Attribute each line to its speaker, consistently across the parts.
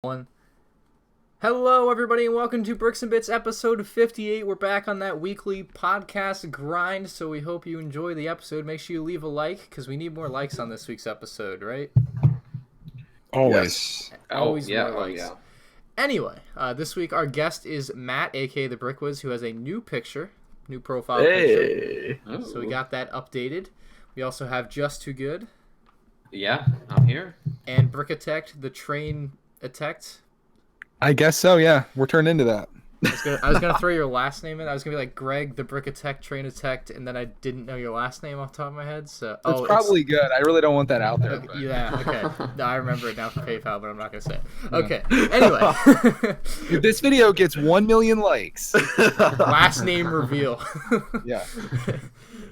Speaker 1: One. Hello, everybody, and welcome to Bricks and Bits episode 58. We're back on that weekly podcast grind, so we hope you enjoy the episode. Make sure you leave a like, because we need more likes on this week's episode, right?
Speaker 2: Always.
Speaker 3: Yes.
Speaker 1: Always
Speaker 3: yeah,
Speaker 1: more likes.
Speaker 3: yeah.
Speaker 1: Anyway, this week our guest is Matt, aka the Brickwiz, who has a new picture, new profile
Speaker 2: Hey.
Speaker 1: picture. So we got that updated. We also have Just Too Good
Speaker 3: Yeah, I'm here.
Speaker 1: and Brickatect, the train Atect.
Speaker 2: I guess so, yeah. We're turned into that.
Speaker 1: I was gonna throw your last name in. I was gonna be like Greg, the Brickatect, train Atect, and then I didn't know your last name off the top of my head. So
Speaker 2: It's probably good. I really don't want that out there.
Speaker 1: Okay,
Speaker 2: But...
Speaker 1: yeah, okay. No, I remember it now for PayPal, but I'm not gonna say it. Okay. Anyway,
Speaker 2: If this video gets 1 million likes.
Speaker 1: last name reveal.
Speaker 2: Yeah.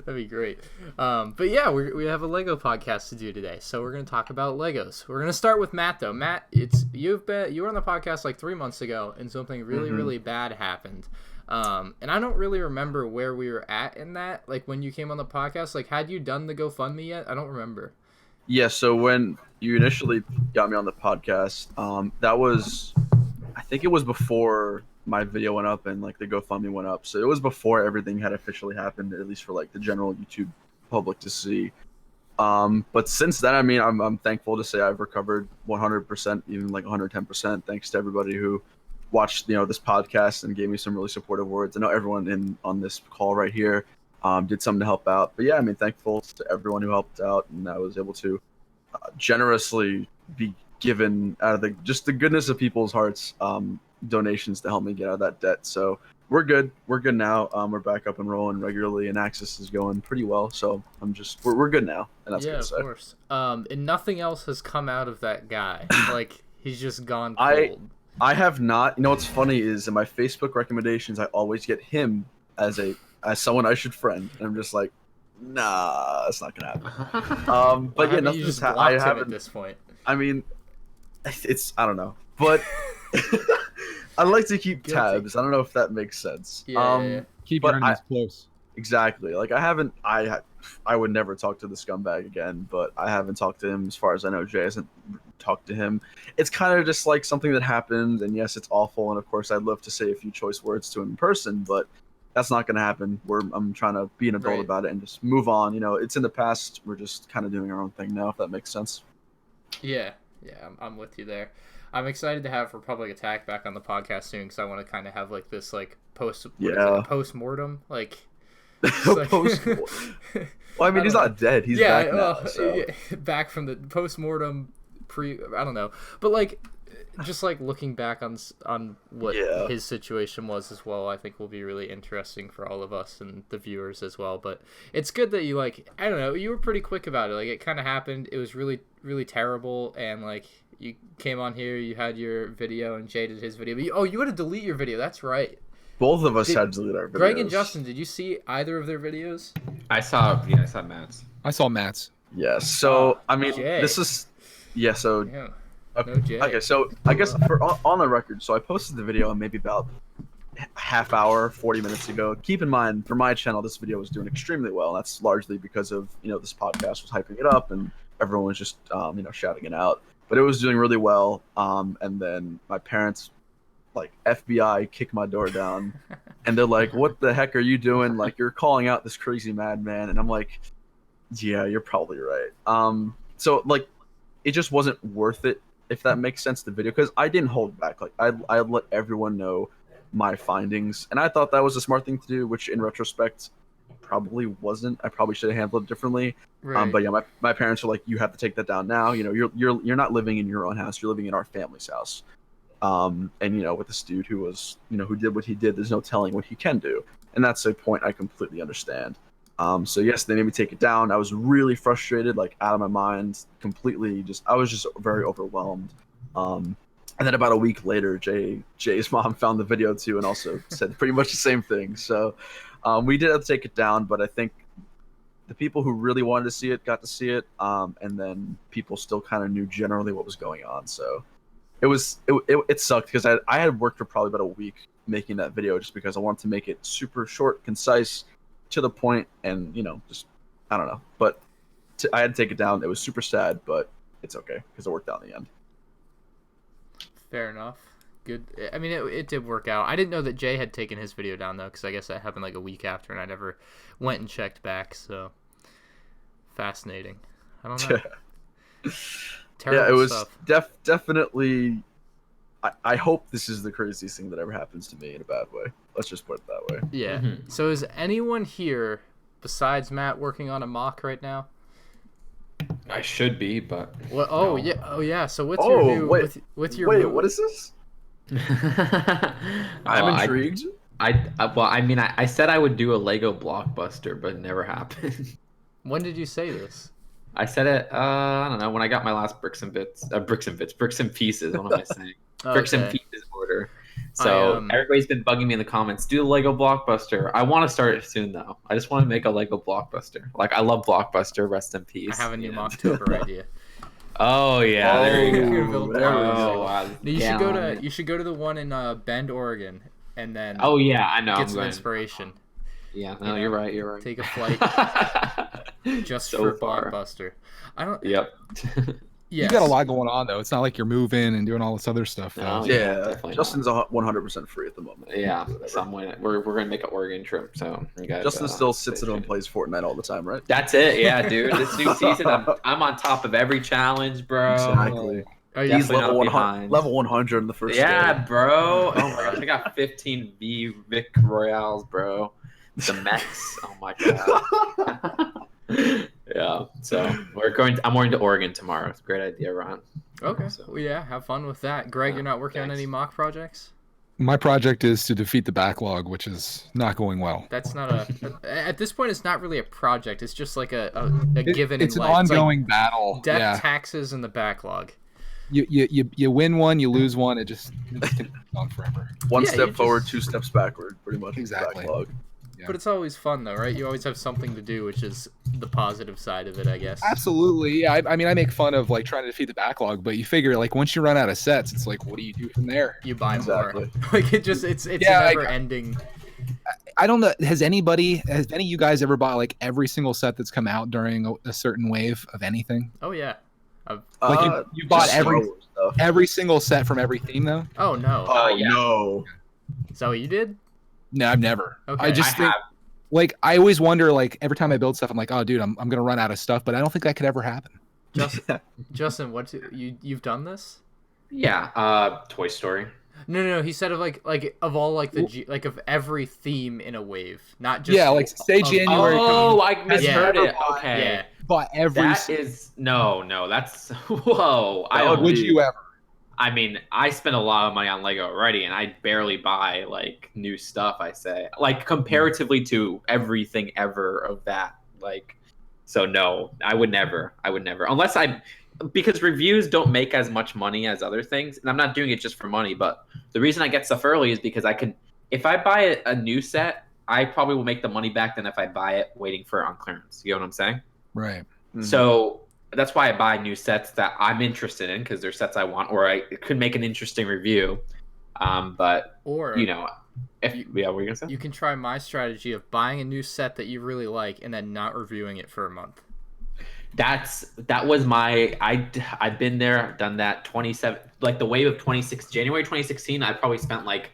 Speaker 1: That'd be great. But yeah, we have a Lego podcast to do today, so we're gonna talk about Legos. We're gonna start with Matt though. Matt, you were on the podcast like 3 months ago, and something really bad happened. And I don't really remember where we were at in that. Like when you came on the podcast, like had you done the GoFundMe yet? I don't remember.
Speaker 4: Yeah, so when you initially got me on the podcast, that was, I think it was before my video went up and like the GoFundMe went up. So it was before everything had officially happened, at least for like the general YouTube public to see. But since then, I mean, I'm thankful to say I've recovered 100%, even like 110%, thanks to everybody who watched, this podcast and gave me some really supportive words. I know everyone on this call right here did something to help out. But yeah, I mean, thankful to everyone who helped out, and I was able to generously be given out of the goodness of people's hearts, donations to help me get out of that debt. So we're good now. We're back up and rolling regularly, and Access is going pretty well. So we're good now, and that's
Speaker 1: Yeah,
Speaker 4: good to say.
Speaker 1: of course. And nothing else has come out of that guy. Like he's just gone cold.
Speaker 4: I have not. You know what's funny is in my Facebook recommendations, I always get him as someone I should friend, and I'm just like, nah, that's not gonna happen. But yeah, nothing's
Speaker 1: just
Speaker 4: happened. I
Speaker 1: blocked him
Speaker 4: haven't.
Speaker 1: at this point.
Speaker 4: I mean, I don't know, but I like to keep
Speaker 1: Guilty.
Speaker 4: tabs. I don't know if that makes sense.
Speaker 1: Yeah.
Speaker 2: Keep
Speaker 4: But
Speaker 2: your enemies close.
Speaker 4: Exactly. Like I would never talk to the scumbag again, but I haven't talked to him as far as I know. Jay hasn't talked to him. It's kind of just like something that happened, and yes, it's awful, and of course I'd love to say a few choice words to him in person, but that's not going to happen. I'm trying to be an adult
Speaker 1: Right.
Speaker 4: about it and just move on. It's in the past. We're just kind of doing our own thing now, if that makes sense.
Speaker 1: Yeah, I'm with you there. I'm excited to have Republic Attack back on the podcast soon because I want to kind of have like this like post-mortem like.
Speaker 4: Post- Well, I mean, he's not dead. He's back now. So.
Speaker 1: Yeah, back from the post-mortem I don't know, but like just like looking back on what his situation was as well, I think will be really interesting for all of us and the viewers as well. But it's good that you like, I don't know, you were pretty quick about it. Like it kind of happened. It was really, really terrible. And like you came on here, you had your video and Jay did his video. But you had to delete your video. That's right.
Speaker 4: Both of us had to delete our videos.
Speaker 1: Greg and Justin, did you see either of their videos?
Speaker 3: I saw Matt's.
Speaker 2: I saw Matt's.
Speaker 4: Yes. So I mean,
Speaker 1: Jay.
Speaker 4: this is So
Speaker 1: Yeah.
Speaker 4: okay,
Speaker 1: No Jay.
Speaker 4: okay, so I guess on the record, so I posted the video maybe about half hour, 40 minutes ago. Keep in mind, for my channel, this video was doing extremely well. That's largely because of this podcast was hyping it up and everyone was just shouting it out. But it was doing really well. And then my parents, like FBI, kicked my door down, and they're like, "What the heck are you doing? Like you're calling out this crazy madman?" And I'm like, "Yeah, you're probably right." So like, it just wasn't worth it, if that makes sense, the video, because I didn't hold back. Like I let everyone know my findings, and I thought that was a smart thing to do, which in retrospect probably wasn't. I probably should have handled it differently.
Speaker 1: Right.
Speaker 4: But yeah, my parents were like, you have to take that down now. You're not living in your own house, you're living in our family's house. And with this dude who was who did what he did, there's no telling what he can do, and that's a point I completely understand. So yes, they made me take it down. I was really frustrated, like out of my mind, completely. I was just very overwhelmed. And then about a week later, Jay's mom found the video too, and also said pretty much the same thing. So we did have to take it down, but I think the people who really wanted to see it got to see it, and then people still kind of knew generally what was going on. So it sucked because I had worked for probably about a week making that video just because I wanted to make it super short, concise, to the point, and just I don't know. But I had to take it down. It was super sad, but it's okay because it worked out in the end.
Speaker 1: Fair enough. Good. I mean, it did work out. I didn't know that Jay had taken his video down though, because I guess that happened like a week after, and I never went and checked back. So fascinating. I don't know. Terrible
Speaker 4: yeah, it was
Speaker 1: stuff.
Speaker 4: definitely. I hope this is the craziest thing that ever happens to me in a bad way. Let's just put it that way.
Speaker 1: Yeah. So is anyone here besides Matt working on a mock right now?
Speaker 3: I should be, but
Speaker 1: Well,
Speaker 3: no.
Speaker 1: yeah. So what's your new? With your
Speaker 4: wait,
Speaker 1: new...
Speaker 4: what is this? I'm
Speaker 3: Oh,
Speaker 4: intrigued.
Speaker 3: I said I would do a Lego blockbuster, but it never happened.
Speaker 1: When did you say this?
Speaker 3: I said it. I don't know, when I got my last bricks and pieces. What am I saying? Bricks and pieces order. So everybody's been bugging me in the comments. Do the Lego blockbuster. I want to start it soon though. I just want to make a Lego blockbuster. Like I love Blockbuster. Rest in peace.
Speaker 1: I have a new Mocktober idea.
Speaker 3: Oh yeah, there you go.
Speaker 1: Wow. You should go to the one in Bend, Oregon, and then.
Speaker 3: Oh yeah, I know.
Speaker 1: Get some inspiration.
Speaker 3: Yeah, no, you're right. You're right.
Speaker 1: Take a flight just
Speaker 3: so
Speaker 1: for
Speaker 3: far.
Speaker 1: Blockbuster. I don't.
Speaker 3: Yep.
Speaker 2: You got a lot going on though. It's not like you're moving and doing all this other stuff. Though.
Speaker 3: No,
Speaker 4: Yeah, Justin's 100% free at the moment.
Speaker 3: Yeah, we're gonna make an Oregon trip. So you guys.
Speaker 4: Justin still sits at home and plays Fortnite all the time, right?
Speaker 3: That's it. Yeah, dude. This new season, I'm on top of every challenge, bro.
Speaker 4: Exactly. He's level 100 in the first.
Speaker 3: Yeah,
Speaker 4: day.
Speaker 3: bro. Oh my gosh, I got 15 Vic Royales, bro. The Mets. Oh my god. Yeah. So I'm going to Oregon tomorrow. It's a great idea, Ron.
Speaker 1: Okay. So, well, yeah, have fun with that. Greg, you're not working on any mock projects?
Speaker 2: My project is to defeat the backlog, which is not going well.
Speaker 1: That's not at this point, it's not really a project. It's just like a given
Speaker 2: it's
Speaker 1: in
Speaker 2: an
Speaker 1: life.
Speaker 2: ongoing
Speaker 1: it's like
Speaker 2: battle.
Speaker 1: Death, taxes, and the backlog.
Speaker 2: You win one, you lose one. It just goes on forever.
Speaker 4: One step forward, 2 steps backward, pretty much.
Speaker 2: Exactly.
Speaker 4: Backlog.
Speaker 2: Yeah.
Speaker 1: But it's always fun though, right? You always have something to do, which is the positive side of it, I guess.
Speaker 2: Absolutely. Yeah. I mean, I make fun of like trying to defeat the backlog, but you figure like once you run out of sets, it's like, what do you do from there?
Speaker 1: You buy more. Like it's never ending.
Speaker 2: I don't know. Has any of you guys ever bought like every single set that's come out during a certain wave of anything?
Speaker 1: Oh yeah.
Speaker 2: Like you bought every single set from every theme though?
Speaker 1: Oh no.
Speaker 4: Oh
Speaker 3: yeah.
Speaker 4: no.
Speaker 1: Is that what you did?
Speaker 2: No, I've never.
Speaker 1: Okay.
Speaker 2: I just think like I always wonder like every time I build stuff I'm like, oh dude, I'm gonna run out of stuff, but I don't think that could ever happen.
Speaker 1: Justin, you've done this?
Speaker 3: Yeah. Toy Story.
Speaker 1: No. He said of like of all like like of every theme in a wave, not just
Speaker 2: like say January.
Speaker 3: Oh, I misheard it. Okay.
Speaker 1: Yeah.
Speaker 2: But
Speaker 3: That is no. That's whoa.
Speaker 2: Would you ever?
Speaker 3: I mean, I spend a lot of money on Lego already, and I barely buy like new stuff. I say, like comparatively to everything ever of that, like. So no, I would never, unless because reviews don't make as much money as other things, and I'm not doing it just for money. But the reason I get stuff early is because if I buy a new set, I probably will make the money back than if I buy it waiting for it on clearance. You know what I'm saying?
Speaker 2: Right.
Speaker 4: Mm-hmm.
Speaker 3: So that's why I buy new sets that I'm interested in because they're sets I want, or I could make an interesting review. But what are you gonna say?
Speaker 1: You can try my strategy of buying a new set that you really like and then not reviewing it for a month.
Speaker 3: That was I've been there, done that. 27, like the wave of January 2016. I probably spent like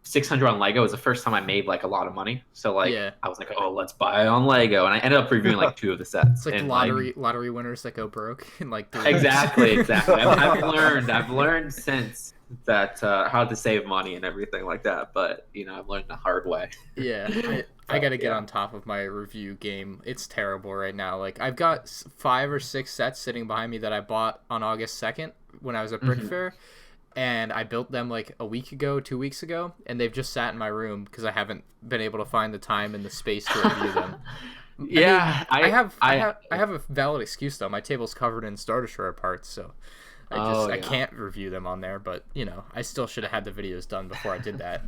Speaker 3: 600 on Lego. It was the first time I made like a lot of money. So like I was like, oh, let's buy it on Lego, and I ended up reviewing like 2 of the sets.
Speaker 1: It's like lottery winners that go broke in like 3
Speaker 3: exactly. I've learned since that how to save money and everything like that. But I've learned the hard way.
Speaker 1: Yeah, I got to get on top of my review game. It's terrible right now. Like I've got 5 or 6 sets sitting behind me that I bought on August 2nd when I was at Brick Fair. And I built them like a week ago, 2 weeks ago, and they've just sat in my room because I haven't been able to find the time and the space to review them. I have a valid excuse though. My table's covered in Star Destroyer parts, so I can't review them on there. But I still should have had the videos done before I did that.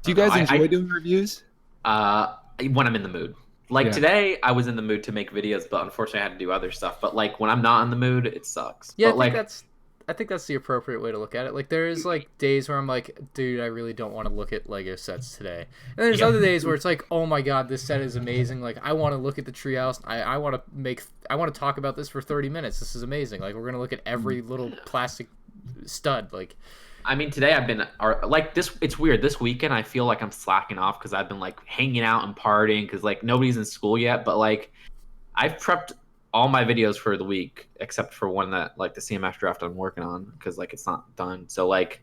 Speaker 2: Do you guys enjoy doing reviews?
Speaker 3: When I'm in the mood. Like today, I was in the mood to make videos, but unfortunately, I had to do other stuff. But like when I'm not in the mood, it sucks.
Speaker 1: Yeah,
Speaker 3: but,
Speaker 1: I think that's the appropriate way to look at it. Like there is like days where I'm like, dude, I really don't want to look at Lego sets today. And there's other days where it's like, oh my god, this set is amazing. Like I want to look at the treehouse. I want to talk about this for 30 minutes. This is amazing. Like we're gonna look at every little plastic stud. Like,
Speaker 3: I mean, today I've been like this. It's weird. This weekend I feel like I'm slacking off because I've been like hanging out and partying because like nobody's in school yet. But like I've prepped all my videos for the week except for one that like the CMF draft I'm working on because like it's not done. So like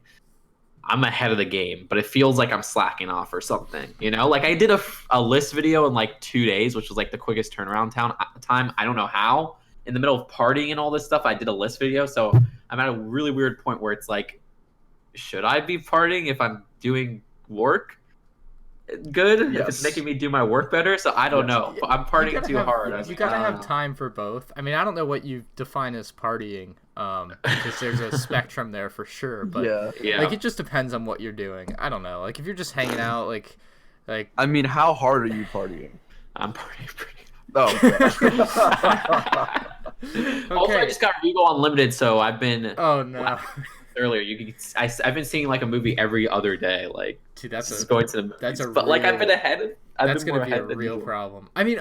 Speaker 3: I'm ahead of the game, but it feels like I'm slacking off or something. You know, like I did a list video in like 2 days, which was like the quickest turnaround time. I don't know how. In the middle of partying and all this stuff, I did a list video. So I'm at a really weird point where it's like, should I be partying if I'm doing work good?
Speaker 4: Yes.
Speaker 3: If it's making me do my work better? So I don't know. I'm partying too hard.
Speaker 1: You gotta have time for both. I mean, I don't know what you define as partying, because there's a spectrum there for sure. But
Speaker 3: yeah,
Speaker 1: like it just depends on what you're doing. I don't know. Like if you're just hanging out, like
Speaker 4: I mean, how hard are you partying?
Speaker 3: I'm partying pretty.
Speaker 4: Oh.
Speaker 1: Okay.
Speaker 3: Also, I just got Regal Unlimited, so I've been.
Speaker 1: Oh no.
Speaker 3: Earlier, I've been seeing like a movie every other day. Like,
Speaker 1: dude, that's
Speaker 3: going to the movies.
Speaker 1: that's a
Speaker 3: but like I've been ahead.
Speaker 1: That's gonna be a real problem. I mean,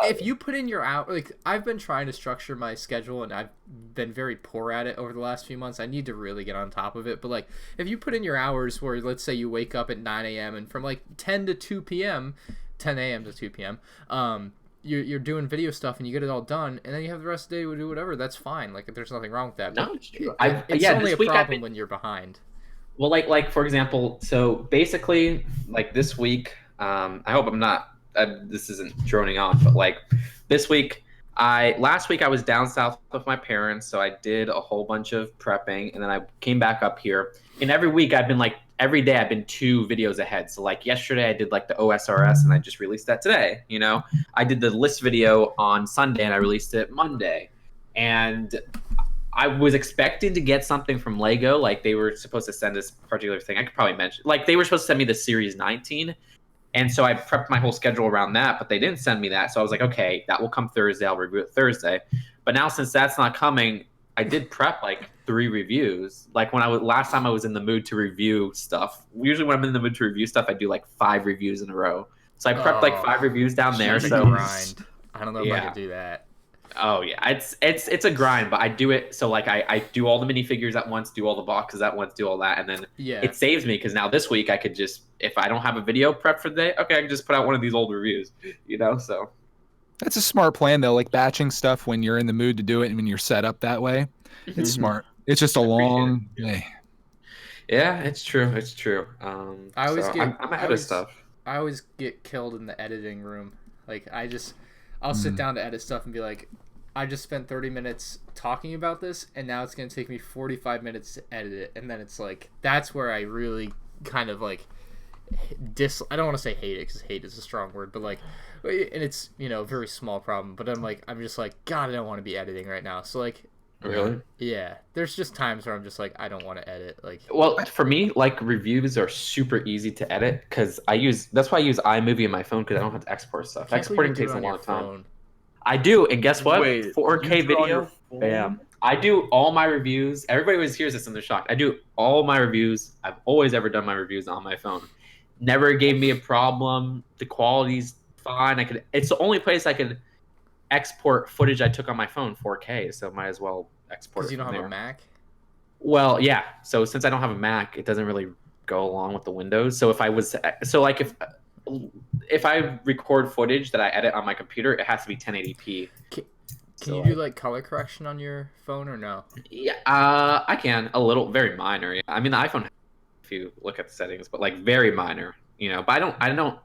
Speaker 1: if you put in your hour, like I've been trying to structure my schedule and I've been very poor at it over the last few months. I need to really get on top of it. But like, if you put in your hours, where let's say you wake up at 9 a.m. and from like 10 to 2 p.m., 10 a.m. to 2 p.m. You're doing video stuff and you get it all done, and then you have the rest of the day to do whatever. That's fine. Like there's nothing wrong with that.
Speaker 3: No, it's true.
Speaker 1: It's only a problem when you're behind.
Speaker 3: Well, like for example, so basically, like this week, I hope I'm not. This isn't droning on, but like this week, last week I was down south with my parents, so I did a whole bunch of prepping, and then I came back up here. And every week I've been like. Every day I've been 2 videos ahead. So like yesterday I did like the OSRS and I just released that today, you know. I did the list video on Sunday and I released it Monday. And I was expecting to get something from Lego. Like they were supposed to send this particular thing. I could probably mention, like they were supposed to send me the Series 19. And so I prepped my whole schedule around that, but they didn't send me that. So I was like, okay, that will come Thursday. I'll review it Thursday. But now since that's not coming, I did prep like 3 reviews. Like when last time I was in the mood to review stuff. Usually when I'm in the mood to review stuff, I do like 5 reviews in a row. So I prepped like 5 reviews down there.
Speaker 1: So grind. I don't know if I could do that.
Speaker 3: Oh yeah, it's a grind, but I do it. So like I do all the minifigures at once, do all the boxes at once, do all that, and then it saves me because now this week I could just, if I don't have a video prep for the day, okay, I can just put out one of these old reviews, you know. So
Speaker 2: that's a smart plan though, like batching stuff when you're in the mood to do it and when you're set up that way. It's smart. It's just a long day.
Speaker 3: Yeah, it's true. It's true. I'm ahead of stuff.
Speaker 1: I always get killed in the editing room. Like I'll sit down to edit stuff and be like, I just spent 30 minutes talking about this, and now it's gonna take me 45 minutes to edit it, and then it's like that's where I really kind of like I don't want to say hate it because hate is a strong word, but like, and it's a very small problem. But I'm just like, God, I don't want to be editing right now. So like.
Speaker 3: Really?
Speaker 1: Yeah. There's just times where I'm just like, I don't want to edit. Like,
Speaker 3: well, for me, like reviews are super easy to edit because that's why I use iMovie on my phone because I don't have to export stuff. Exporting takes a long time. I do, and guess what?
Speaker 4: Wait,
Speaker 3: 4K video. Bam. I do all my reviews. Everybody always hears this and they're shocked. I do all my reviews. I've always ever done my reviews on my phone. Never gave me a problem. The quality's fine. It's the only place I could export footage I took on my phone 4K, so might as well export it.
Speaker 1: Because you don't have a Mac?
Speaker 3: Well, yeah. So since I don't have a Mac, it doesn't really go along with the Windows. So if I record footage that I edit on my computer, it has to be 1080p.
Speaker 1: Can you do like color correction on your phone or no?
Speaker 3: Yeah, I can. A little, very minor. Yeah. I mean, the iPhone, if you look at the settings, but like very minor, But I don't know.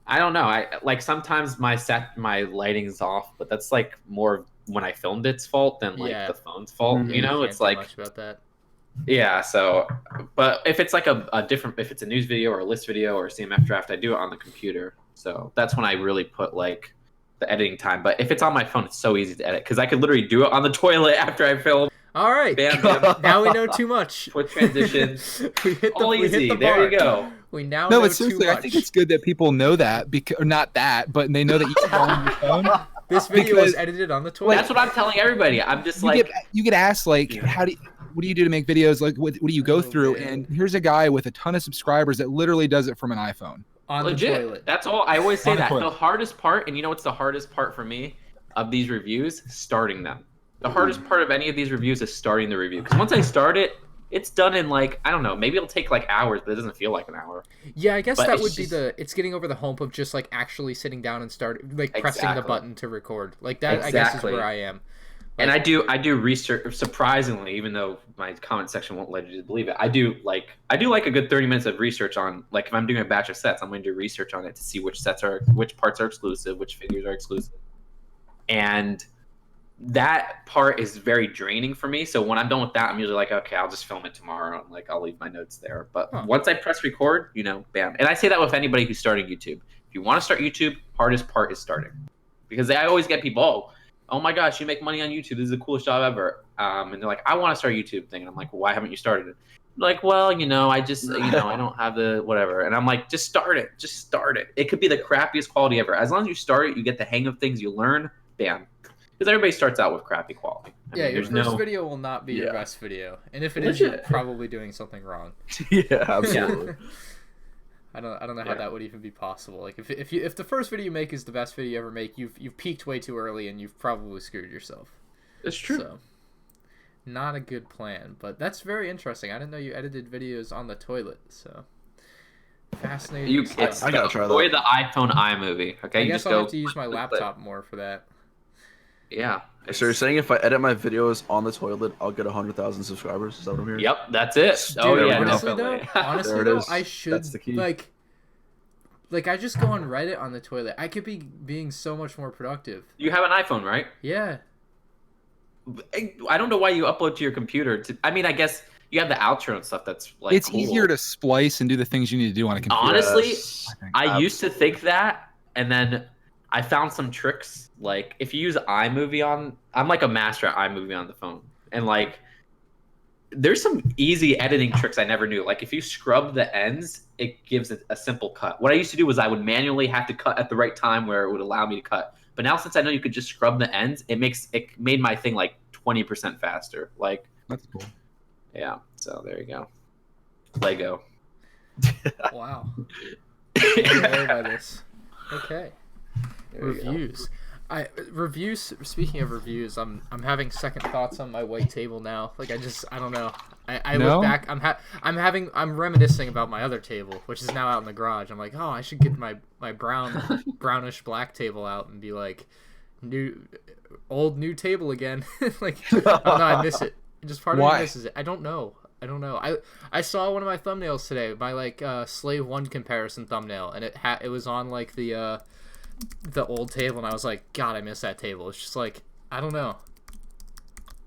Speaker 3: I like sometimes my lighting's off, but that's like more when I filmed it's fault than like the phone's fault. It's like
Speaker 1: much about that.
Speaker 3: Yeah. So, but if it's like a different, if it's a news video or a list video or a CMF draft, I do it on the computer. So that's when I really put like the editing time. But if it's on my phone, it's so easy to edit because I could literally do it on the toilet after I film.
Speaker 1: All right.
Speaker 3: Bam, bam.
Speaker 1: Now we know too much.
Speaker 3: Put transitions.
Speaker 1: we hit the
Speaker 3: there you go.
Speaker 1: We now know
Speaker 2: but seriously,
Speaker 1: too much.
Speaker 2: I think it's good that people know that, or not that, but they know that you can go on your phone.
Speaker 1: This video was edited on the toilet.
Speaker 3: That's what I'm telling everybody. I'm just
Speaker 2: you get asked like, what do you do to make videos? Like, what do you go through? And here's a guy with a ton of subscribers that literally does it from an iPhone.
Speaker 1: On
Speaker 3: Legit.
Speaker 1: the toilet.
Speaker 3: That's all. I always say that. The hardest part, and you know what's the hardest part for me of these reviews? Starting them. The hardest part of any of these reviews is starting the review. Because once I start it, it's done in like, I don't know, maybe it'll take like hours, but it doesn't feel like an hour.
Speaker 1: Yeah, I guess
Speaker 3: But
Speaker 1: that
Speaker 3: it's
Speaker 1: would be
Speaker 3: just-
Speaker 1: it's getting over the hump of just like actually sitting down and pressing the
Speaker 3: Exactly.
Speaker 1: button to record. Like that, I guess is
Speaker 3: Exactly.
Speaker 1: where I am.
Speaker 3: And I do research, surprisingly, even though my comment section won't let you to believe it. I do like a good 30 minutes of research on, like, if I'm doing a batch of sets, I'm going to do research on it to see which parts are exclusive, which figures are exclusive. And that part is very draining for me. So when I'm done with that, I'm usually like, okay, I'll just film it tomorrow. And like, I'll leave my notes there. But once I press record, bam. And I say that with anybody who's starting YouTube. If you want to start YouTube, hardest part is starting. Because I always get people, oh my gosh, you make money on YouTube. This is the coolest job ever. And they're like, I want to start a YouTube thing. And I'm like, well, why haven't you started it? Like, well, I just, I don't have the whatever. And I'm like, just start it. Just start it. It could be the crappiest quality ever. As long as you start it, you get the hang of things, you learn, bam. Because everybody starts out with crappy quality.
Speaker 1: Your first video will not be your best video. And if it is, you're probably doing something wrong.
Speaker 4: Yeah, absolutely.
Speaker 1: I don't know how that would even be possible. Like if the first video you make is the best video you ever make, you've peaked way too early and you've probably screwed yourself.
Speaker 3: It's true.
Speaker 1: So, not a good plan, but that's very interesting. I didn't know you edited videos on the toilet. So fascinating.
Speaker 4: I gotta try that.
Speaker 3: Enjoy the iPhone iMovie. Okay,
Speaker 1: I guess I'll have to use my laptop more for that.
Speaker 3: Yeah.
Speaker 4: So you're saying if I edit my videos on the toilet, I'll get 100,000 subscribers? Is that what I'm hearing?
Speaker 3: Yep, that's it.
Speaker 1: Dude,
Speaker 3: Oh yeah,
Speaker 1: honestly
Speaker 3: definitely.
Speaker 1: Honestly
Speaker 4: There it
Speaker 1: though,
Speaker 4: is.
Speaker 1: I should
Speaker 4: That's the key.
Speaker 1: like I just go on Reddit on the toilet. I could be being so much more productive.
Speaker 3: You have an iPhone, right?
Speaker 1: Yeah.
Speaker 3: I don't know why you upload to your computer. I mean, I guess you have the outro and stuff. That's like
Speaker 2: It's easier to splice and do the things you need to do on a computer.
Speaker 3: Honestly,
Speaker 4: Yes,
Speaker 3: I used to think that, and then I found some tricks. Like if you use iMovie I'm like a master at iMovie on the phone, and like there's some easy editing tricks I never knew. Like if you scrub the ends, it gives it a simple cut. What I used to do was I would manually have to cut at the right time where it would allow me to cut. But now since I know you could just scrub the ends, it made my thing like 20% faster. Like
Speaker 2: That's cool.
Speaker 3: yeah. So there you go. Lego.
Speaker 1: Wow. I'm blown away by this. Okay.
Speaker 3: There you go.
Speaker 1: Reviews. Speaking of reviews, I'm having second thoughts on my white table now. Like I don't know. I look back. I'm reminiscing about my other table, which is now out in the garage. I'm like, oh, I should get my brownish black table out and be like, new table again. Like, oh, no, I miss it. Just part of me misses it. I don't know. I saw one of my thumbnails today, my like Slave 1 comparison thumbnail, and it was on like the old table, and I was like, God, I miss that table. It's just like, I don't know.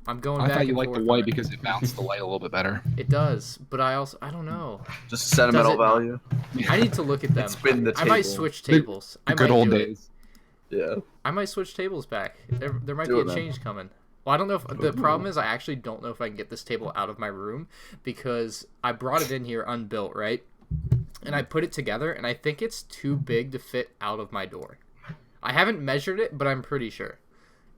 Speaker 1: I'm going back.
Speaker 2: I thought you
Speaker 1: and
Speaker 2: liked the
Speaker 1: forth
Speaker 2: white
Speaker 1: on it.
Speaker 2: because it bounced the light a little bit better.
Speaker 1: It does, but I don't know.
Speaker 4: Just a sentimental value.
Speaker 1: I need to look at them.
Speaker 4: It's been the
Speaker 1: I might
Speaker 4: table.
Speaker 1: switch tables.
Speaker 2: The
Speaker 1: I
Speaker 2: good
Speaker 1: might
Speaker 2: old
Speaker 1: do it.
Speaker 2: days.
Speaker 4: Yeah.
Speaker 1: I might switch tables back. There might
Speaker 4: Do
Speaker 1: be
Speaker 4: it,
Speaker 1: a
Speaker 4: man.
Speaker 1: change coming. Well, I don't know if the problem is I actually don't know if I can get this table out of my room because I brought it in here unbuilt, right? And I put it together, and I think it's too big to fit out of my door. I haven't measured it, but I'm pretty sure.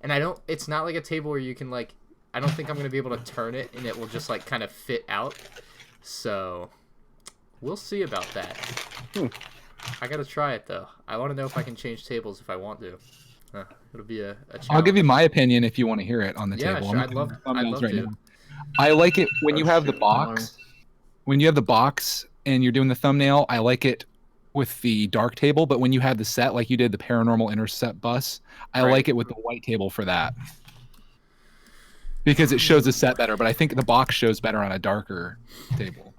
Speaker 1: And it's not like a table where you can like, I don't think I'm going to be able to turn it and it will just like kind of fit out. So we'll see about that. I got to try it though. I want to know if I can change tables if I want to. It'll be a challenge.
Speaker 2: I'll give you my opinion if you want to hear it on the
Speaker 1: Yeah,
Speaker 2: table.
Speaker 1: sure.
Speaker 2: I'm
Speaker 1: I'd love
Speaker 2: thumbnails right
Speaker 1: to.
Speaker 2: now. I like it when you have the
Speaker 3: shoot,
Speaker 2: box. When you have the box and you're doing the thumbnail, I like it with the dark table. But when you have the set, like you did the Paranormal Intercept bus, I
Speaker 3: Right.
Speaker 2: like it with the white table for that. Because it shows the set better, but I think the box shows better on a darker table.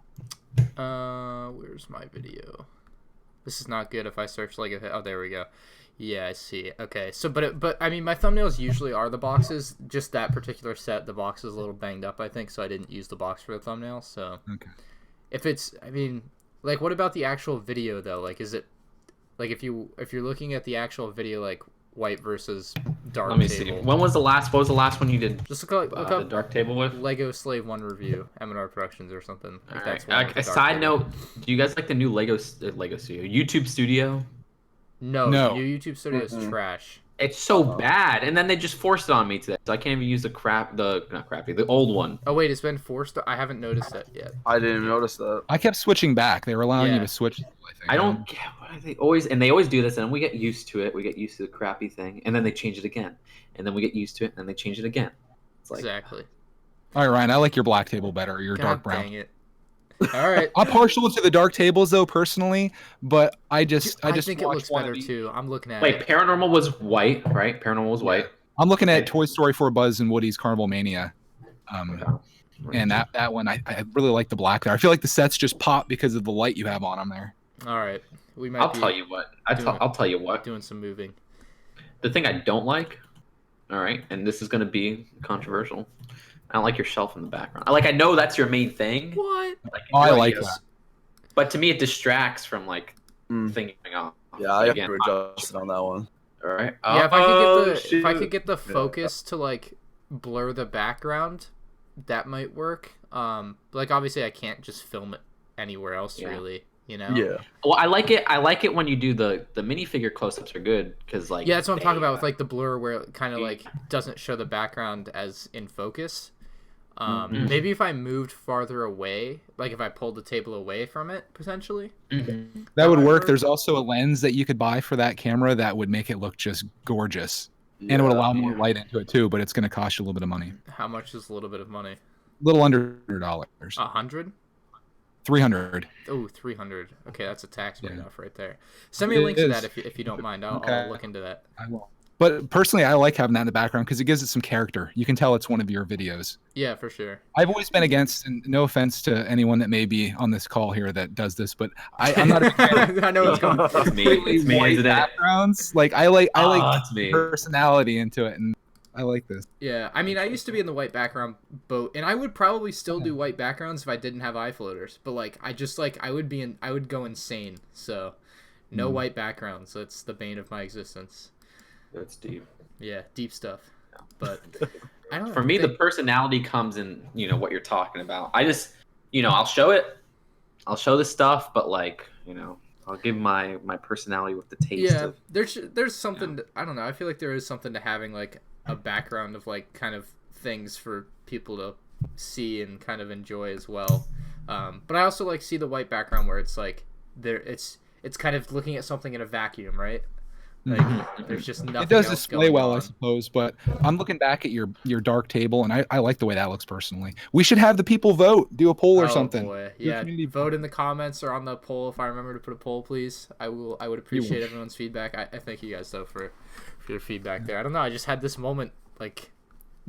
Speaker 1: Where's my video? This is not good if I search like oh, there we go. Yeah, I see. Okay, so but I mean my thumbnails usually are the boxes. Just that particular set, the box is a little banged up, I think, so I didn't use the box for the thumbnail. So
Speaker 2: Okay.
Speaker 1: if it's, I mean, like, what about the actual video though? Like, is it like if you're looking at the actual video, like white versus dark
Speaker 3: Let me
Speaker 1: table?
Speaker 3: see. What was the last one you did?
Speaker 1: Just look
Speaker 3: The
Speaker 1: up
Speaker 3: dark table with.
Speaker 1: Lego Slave 1 review, MandRproductions or something. Like,
Speaker 3: All
Speaker 1: that's
Speaker 3: right.
Speaker 1: one with
Speaker 3: A
Speaker 1: the dark
Speaker 3: side
Speaker 1: table.
Speaker 3: note: do you guys like the new Lego Studio, YouTube Studio?
Speaker 1: No,
Speaker 2: No.
Speaker 1: the new YouTube studio is trash.
Speaker 3: It's so bad, and then they just forced it on me today, so I can't even use the old one.
Speaker 1: Oh wait, it's been forced. I haven't noticed that yet.
Speaker 4: I didn't even notice that.
Speaker 2: I kept switching back. They were allowing you
Speaker 1: Yeah.
Speaker 2: to switch.
Speaker 3: I don't get why they always do this, and then we get used to it. We get used to the crappy thing, and then they change it again, and then we get used to it, and then they change it again. It's like,
Speaker 1: exactly.
Speaker 2: All right, Ryan, I like your black table better. Your
Speaker 1: God
Speaker 2: dark brown.
Speaker 1: dang it. All right.
Speaker 2: I'm partial to the dark tables though, personally, but I just
Speaker 1: think it
Speaker 2: watched
Speaker 1: looks
Speaker 2: one
Speaker 1: better
Speaker 2: of these.
Speaker 1: too. I'm looking at
Speaker 3: wait,
Speaker 1: it.
Speaker 3: Paranormal was white, right? Paranormal was white.
Speaker 2: I'm looking at
Speaker 3: Okay.
Speaker 2: Toy Story 4 Buzz and Woody's Carnival Mania. And that one, I really like the black there. I feel like the sets just pop because of the light you have on them there.
Speaker 1: All right. We might
Speaker 3: I'll
Speaker 1: be
Speaker 3: tell you what. I'll tell you what.
Speaker 1: doing some moving.
Speaker 3: The thing I don't like, all right, and this is going to be controversial. I don't like your shelf in the background. Like, I know that's your main thing.
Speaker 1: What?
Speaker 3: Like,
Speaker 2: I
Speaker 3: enjoy
Speaker 2: like
Speaker 3: it.
Speaker 2: that.
Speaker 3: But to me, it distracts from like things going on.
Speaker 4: Yeah, I have
Speaker 3: Again,
Speaker 4: to adjust it on that one.
Speaker 3: All right.
Speaker 1: Yeah, if I could get the
Speaker 4: Yeah.
Speaker 1: focus to like blur the background, that might work. Like obviously I can't just film it anywhere else really, you know.
Speaker 4: Yeah.
Speaker 3: Well, I like it when you do the minifigure close-ups are good because like
Speaker 1: Yeah, that's what I'm talking about with like the blur where it kind of like doesn't show the background as in focus. Maybe if I moved farther away, like if I pulled the table away from it, potentially.
Speaker 2: That would work. There's also a lens that you could buy for that camera that would make it look just gorgeous. And it would allow more light into it too, but it's going to cost you a little bit of money.
Speaker 1: How much is a little bit of money?
Speaker 2: A little under $100.
Speaker 1: 100?
Speaker 2: 300.
Speaker 1: Oh, 300. Okay, that's a tax
Speaker 2: Yeah.
Speaker 1: write-off right there. Send me a link to
Speaker 2: It
Speaker 1: that
Speaker 2: is.
Speaker 1: if you don't mind. I'll look into that.
Speaker 2: I will. But personally, I like having that in the background because it gives it some character. You can tell it's one of your videos.
Speaker 1: Yeah, for sure.
Speaker 2: I've always been against, and no offense to anyone that may be on this call here that does this, but I'm not a big fan of
Speaker 1: I know what's going on.
Speaker 3: It's me. It's me,
Speaker 2: white
Speaker 3: isn't it?
Speaker 2: backgrounds. Like I like
Speaker 3: it's me.
Speaker 2: personality into it, and I like this.
Speaker 1: Yeah, I mean, I used to be in the white background boat, and I would probably still do white backgrounds if I didn't have eye floaters. But like, I just like I would go insane. So, no white backgrounds. That's the bane of my existence.
Speaker 3: That's deep.
Speaker 1: Yeah, deep stuff. But I don't know.
Speaker 3: For me, the personality comes in, what you're talking about. I just, I'll show it. I'll show this stuff, but like, I'll give my personality with the taste
Speaker 1: yeah,
Speaker 3: of.
Speaker 1: there's something. I don't know. I feel like there is something to having like a background of like kind of things for people to see and kind of enjoy as well. But I also like see the white background where it's like it's kind of looking at something in a vacuum, right? Like there's just nothing.
Speaker 2: It does
Speaker 1: else
Speaker 2: display
Speaker 1: going
Speaker 2: well,
Speaker 1: on.
Speaker 2: I suppose, but I'm looking back at your dark table, and I like the way that looks personally. We should have the people vote, do a poll or something.
Speaker 1: Boy.
Speaker 2: Do a
Speaker 1: Yeah,
Speaker 2: community
Speaker 1: vote in the comments or on the poll if I remember to put a poll, please. I would appreciate everyone's feedback. I thank you guys though for your feedback there. I don't know. I just had this moment like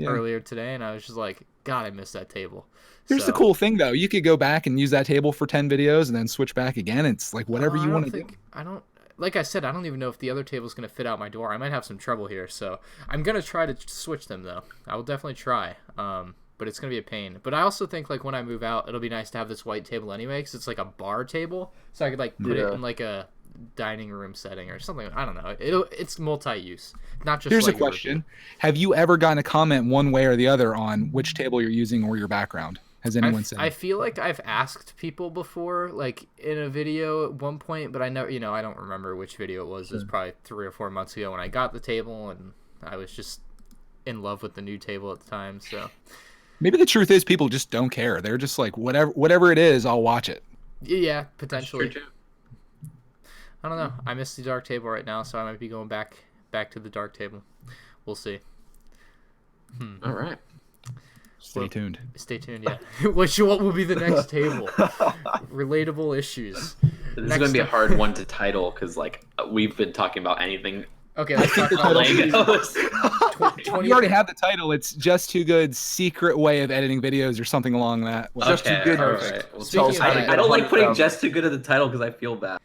Speaker 1: earlier today, and I was just like, God, I missed that table.
Speaker 2: Here's the cool thing, though. You could go back and use that table for 10 videos and then switch back again. It's like whatever you want to do.
Speaker 1: Like I said, I don't even know if the other table's going to fit out my door. I might have some trouble here, so I'm going to try to switch them, though. I will definitely try, but it's going to be a pain. But I also think, like, when I move out, it'll be nice to have this white table anyway, because it's like a bar table, so I could, like, put it in, like, a dining room setting or something. I don't know. It's multi-use, not just
Speaker 2: Here's a
Speaker 1: Lego
Speaker 2: question.
Speaker 1: review.
Speaker 2: Have you ever gotten a comment one way or the other on which table you're using or your background? Has anyone said?
Speaker 1: I feel like I've asked people before, like in a video at one point, but I know, I don't remember which video it was. It was probably 3 or 4 months ago when I got the table, and I was just in love with the new table at the time. So
Speaker 2: maybe the truth is people just don't care. They're just like, whatever it is, I'll watch it.
Speaker 1: yeah, potentially.
Speaker 3: True, too.
Speaker 1: I don't know. I miss the dark table right now, so I might be going back to the dark table. We'll see.
Speaker 3: All right.
Speaker 2: Stay tuned.
Speaker 1: Stay tuned. Yeah. What will be the next table? Relatable issues.
Speaker 3: This is going to be a hard one to title because, like, we've been talking about anything.
Speaker 1: Okay, let's talk
Speaker 2: the
Speaker 1: about
Speaker 2: title You already have the title. It's Just Too Good's secret way of editing videos or something along that.
Speaker 4: Just Too Good.
Speaker 3: Right. Well,
Speaker 1: Speaking of
Speaker 3: I don't like putting Just Too Good at the title because I feel bad.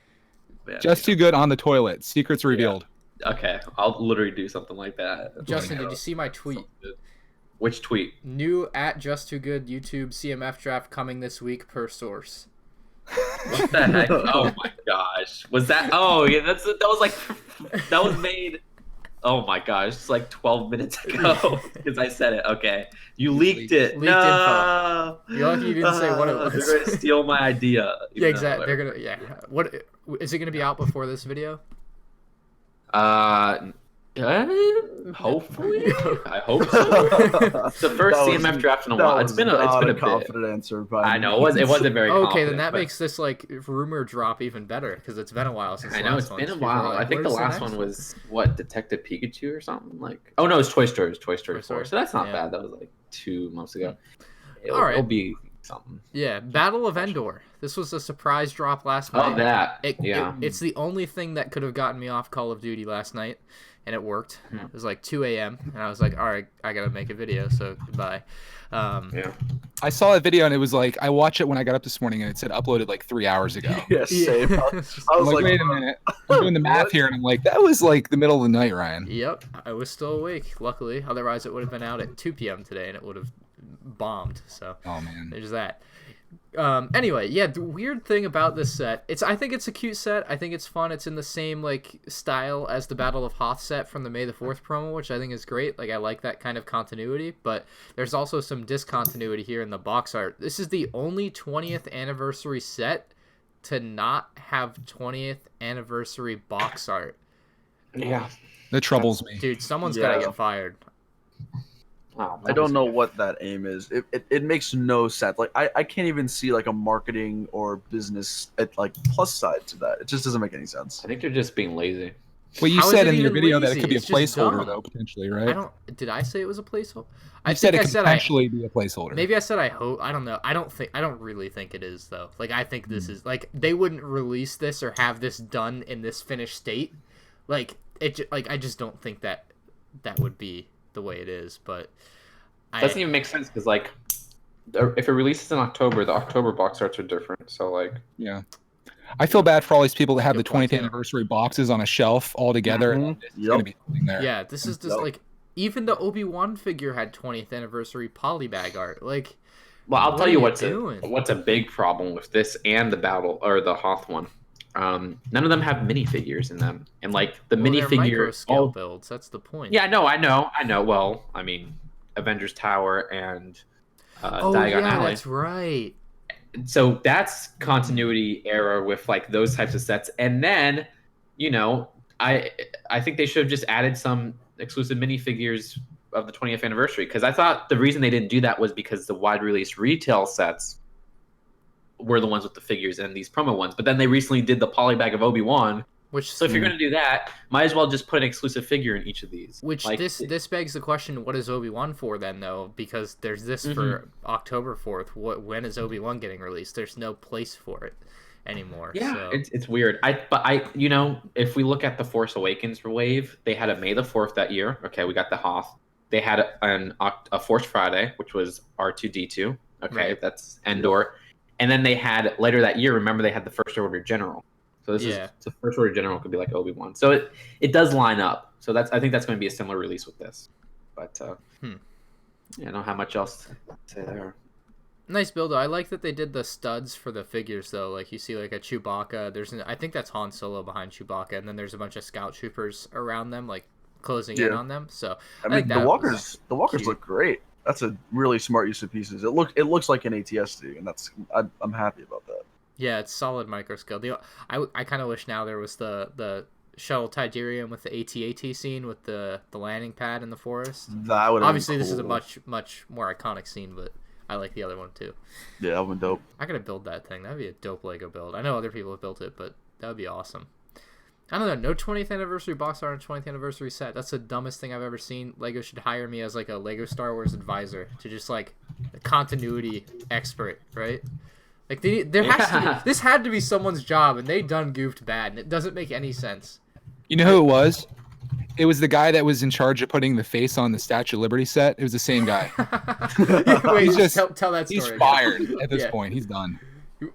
Speaker 3: Yeah,
Speaker 2: Just Too Good on the toilet. Secrets revealed.
Speaker 3: Okay, I'll literally do something like that.
Speaker 1: Justin, did you see my tweet?
Speaker 3: Which tweet?
Speaker 1: New at Just Too Good YouTube CMF draft coming this week per source.
Speaker 3: What the heck? Oh my gosh. Was that? Oh yeah, that was made. Oh my gosh, it's like 12 minutes ago because I said it. Okay, you leaked it.
Speaker 1: Leaked
Speaker 3: no.
Speaker 1: info. You're lucky you didn't say what it was.
Speaker 3: They're gonna steal my idea.
Speaker 1: Yeah, exactly. They're gonna. Yeah. What is it gonna be out before this video?
Speaker 3: Hopefully. I hope so. It's the first CMF draft in a while. It's been a
Speaker 4: confident answer, but
Speaker 3: I know it wasn't very.
Speaker 1: Okay, then that makes this like rumor drop even better because it's been a while since.
Speaker 3: I know it's been a while.
Speaker 1: Like,
Speaker 3: I think the last one was what, Detective Pikachu or something like. Oh no, it's Toy Story. It's Toy Story 4. So that's not bad. That was like 2 months ago.
Speaker 1: All right.
Speaker 3: It'll be something.
Speaker 1: Yeah, Battle of Endor. This was a surprise drop last night.
Speaker 3: Oh, that.
Speaker 1: It's the only thing that could have gotten me off Call of Duty last night, and it worked. It was like 2 a.m., and I was like, all right, I got to make a video, so goodbye.
Speaker 2: I saw a video, and it was like, I watched it when I got up this morning, and it said uploaded like 3 hours ago.
Speaker 4: Yeah, same. I was like,
Speaker 2: wait a minute. I'm doing the math here, and I'm like, that was like the middle of the night, Ryan.
Speaker 1: Yep, I was still awake, luckily. Otherwise, it would have been out at 2 p.m. today, and it would have bombed. So
Speaker 2: oh man,
Speaker 1: there's that. Anyway, yeah, the weird thing about this set, I think it's a cute set. I think it's fun. It's in the same like style as the Battle of Hoth set from the May the 4th promo, which I think is great. Like I like that kind of continuity, but there's also some discontinuity here in the box art. This is the only 20th anniversary set to not have 20th anniversary box art.
Speaker 3: Yeah,
Speaker 2: that troubles me,
Speaker 1: dude. Someone's gotta get fired.
Speaker 3: Oh,
Speaker 4: I don't know what that aim is. It makes no sense. Like I can't even see like a marketing or business like plus side to that. It just doesn't make any sense.
Speaker 3: I think they're just being lazy.
Speaker 2: Well, you
Speaker 1: How
Speaker 2: said
Speaker 1: is it
Speaker 2: in your
Speaker 1: even
Speaker 2: video that
Speaker 1: lazy?
Speaker 2: it could be
Speaker 1: It's
Speaker 2: a
Speaker 1: just
Speaker 2: placeholder
Speaker 1: dumb.
Speaker 2: though, potentially, right?
Speaker 1: Did I say it was a placeholder?
Speaker 2: I said it could potentially be a placeholder.
Speaker 1: Maybe I said I hope. I don't know. I don't really think it is though. Like I think this is like they wouldn't release this or have this done in this finished state. Like I just don't think that would be the way it is. But
Speaker 3: Doesn't even make sense because like if it releases in October, the October box arts are different. So like
Speaker 2: yeah, I feel bad for all these people that have
Speaker 1: Good
Speaker 2: the
Speaker 1: point,
Speaker 2: 20th
Speaker 1: too.
Speaker 2: anniversary boxes on a shelf all together. It's gonna be sitting there.
Speaker 1: yeah, this is just like even the Obi-Wan figure had 20th anniversary polybag art. Like,
Speaker 3: well, I'll tell you what's
Speaker 1: doing?
Speaker 3: what's a big problem with this and the battle or the Hoth one. None of them have minifigures in them, and like the
Speaker 1: they're micro
Speaker 3: minifigure
Speaker 1: scale builds. That's the point.
Speaker 3: Yeah, I know. Well, I mean, Avengers Tower and Diagon Alley.
Speaker 1: That's right.
Speaker 3: So that's continuity error with like those types of sets, and then I think they should have just added some exclusive minifigures of the 20th anniversary, because I thought the reason they didn't do that was because the wide release retail sets were the ones with the figures and these promo ones, but then they recently did the polybag of Obi-Wan. So if you're going to do that, might as well just put an exclusive figure in each of these.
Speaker 1: Which
Speaker 3: like,
Speaker 1: this begs the question: what is Obi-Wan for then, though? Because there's this for October 4th. When is Obi-Wan getting released? There's no place for it anymore.
Speaker 3: Yeah,
Speaker 1: so.
Speaker 3: it's weird. If we look at the Force Awakens wave, they had a May the 4th that year. Okay, we got the Hoth. They had a Force Friday, which was R2D2. Okay, right. That's Endor. And then they had later that year. Remember, they had the First Order General. So this is the First Order General could be like Obi-Wan. So it does line up. So I think that's going to be a similar release with this. But I don't know how much else to say there.
Speaker 1: Nice build though. I like that they did the studs for the figures though. Like you see like a Chewbacca. I think that's Han Solo behind Chewbacca, and then there's a bunch of scout troopers around them, like closing in on them. So
Speaker 4: I mean, the walkers look great. That's a really smart use of pieces. It looks like an ATSD, and I'm happy about that.
Speaker 1: Yeah, it's solid micro scale. I kind of wish now there was the shuttle Tidarium with the AT-AT scene with the landing pad in the forest.
Speaker 4: That would
Speaker 1: obviously
Speaker 4: cool.
Speaker 1: This is a much more iconic scene, but I like the other one too.
Speaker 4: Yeah, that one dope.
Speaker 1: I gotta build that thing. That'd be a dope Lego build. I know other people have built it, but that would be awesome. I don't know. No 20th anniversary box art and 20th anniversary set. That's the dumbest thing I've ever seen. Lego should hire me as like a Lego Star Wars advisor to just like a continuity expert, right? Like this had to be someone's job, and they done goofed bad, and it doesn't make any sense.
Speaker 2: You know who it was? It was the guy that was in charge of putting the face on the Statue of Liberty set. It was the same guy.
Speaker 1: Wait, tell that story.
Speaker 2: He's fired at this point. He's done.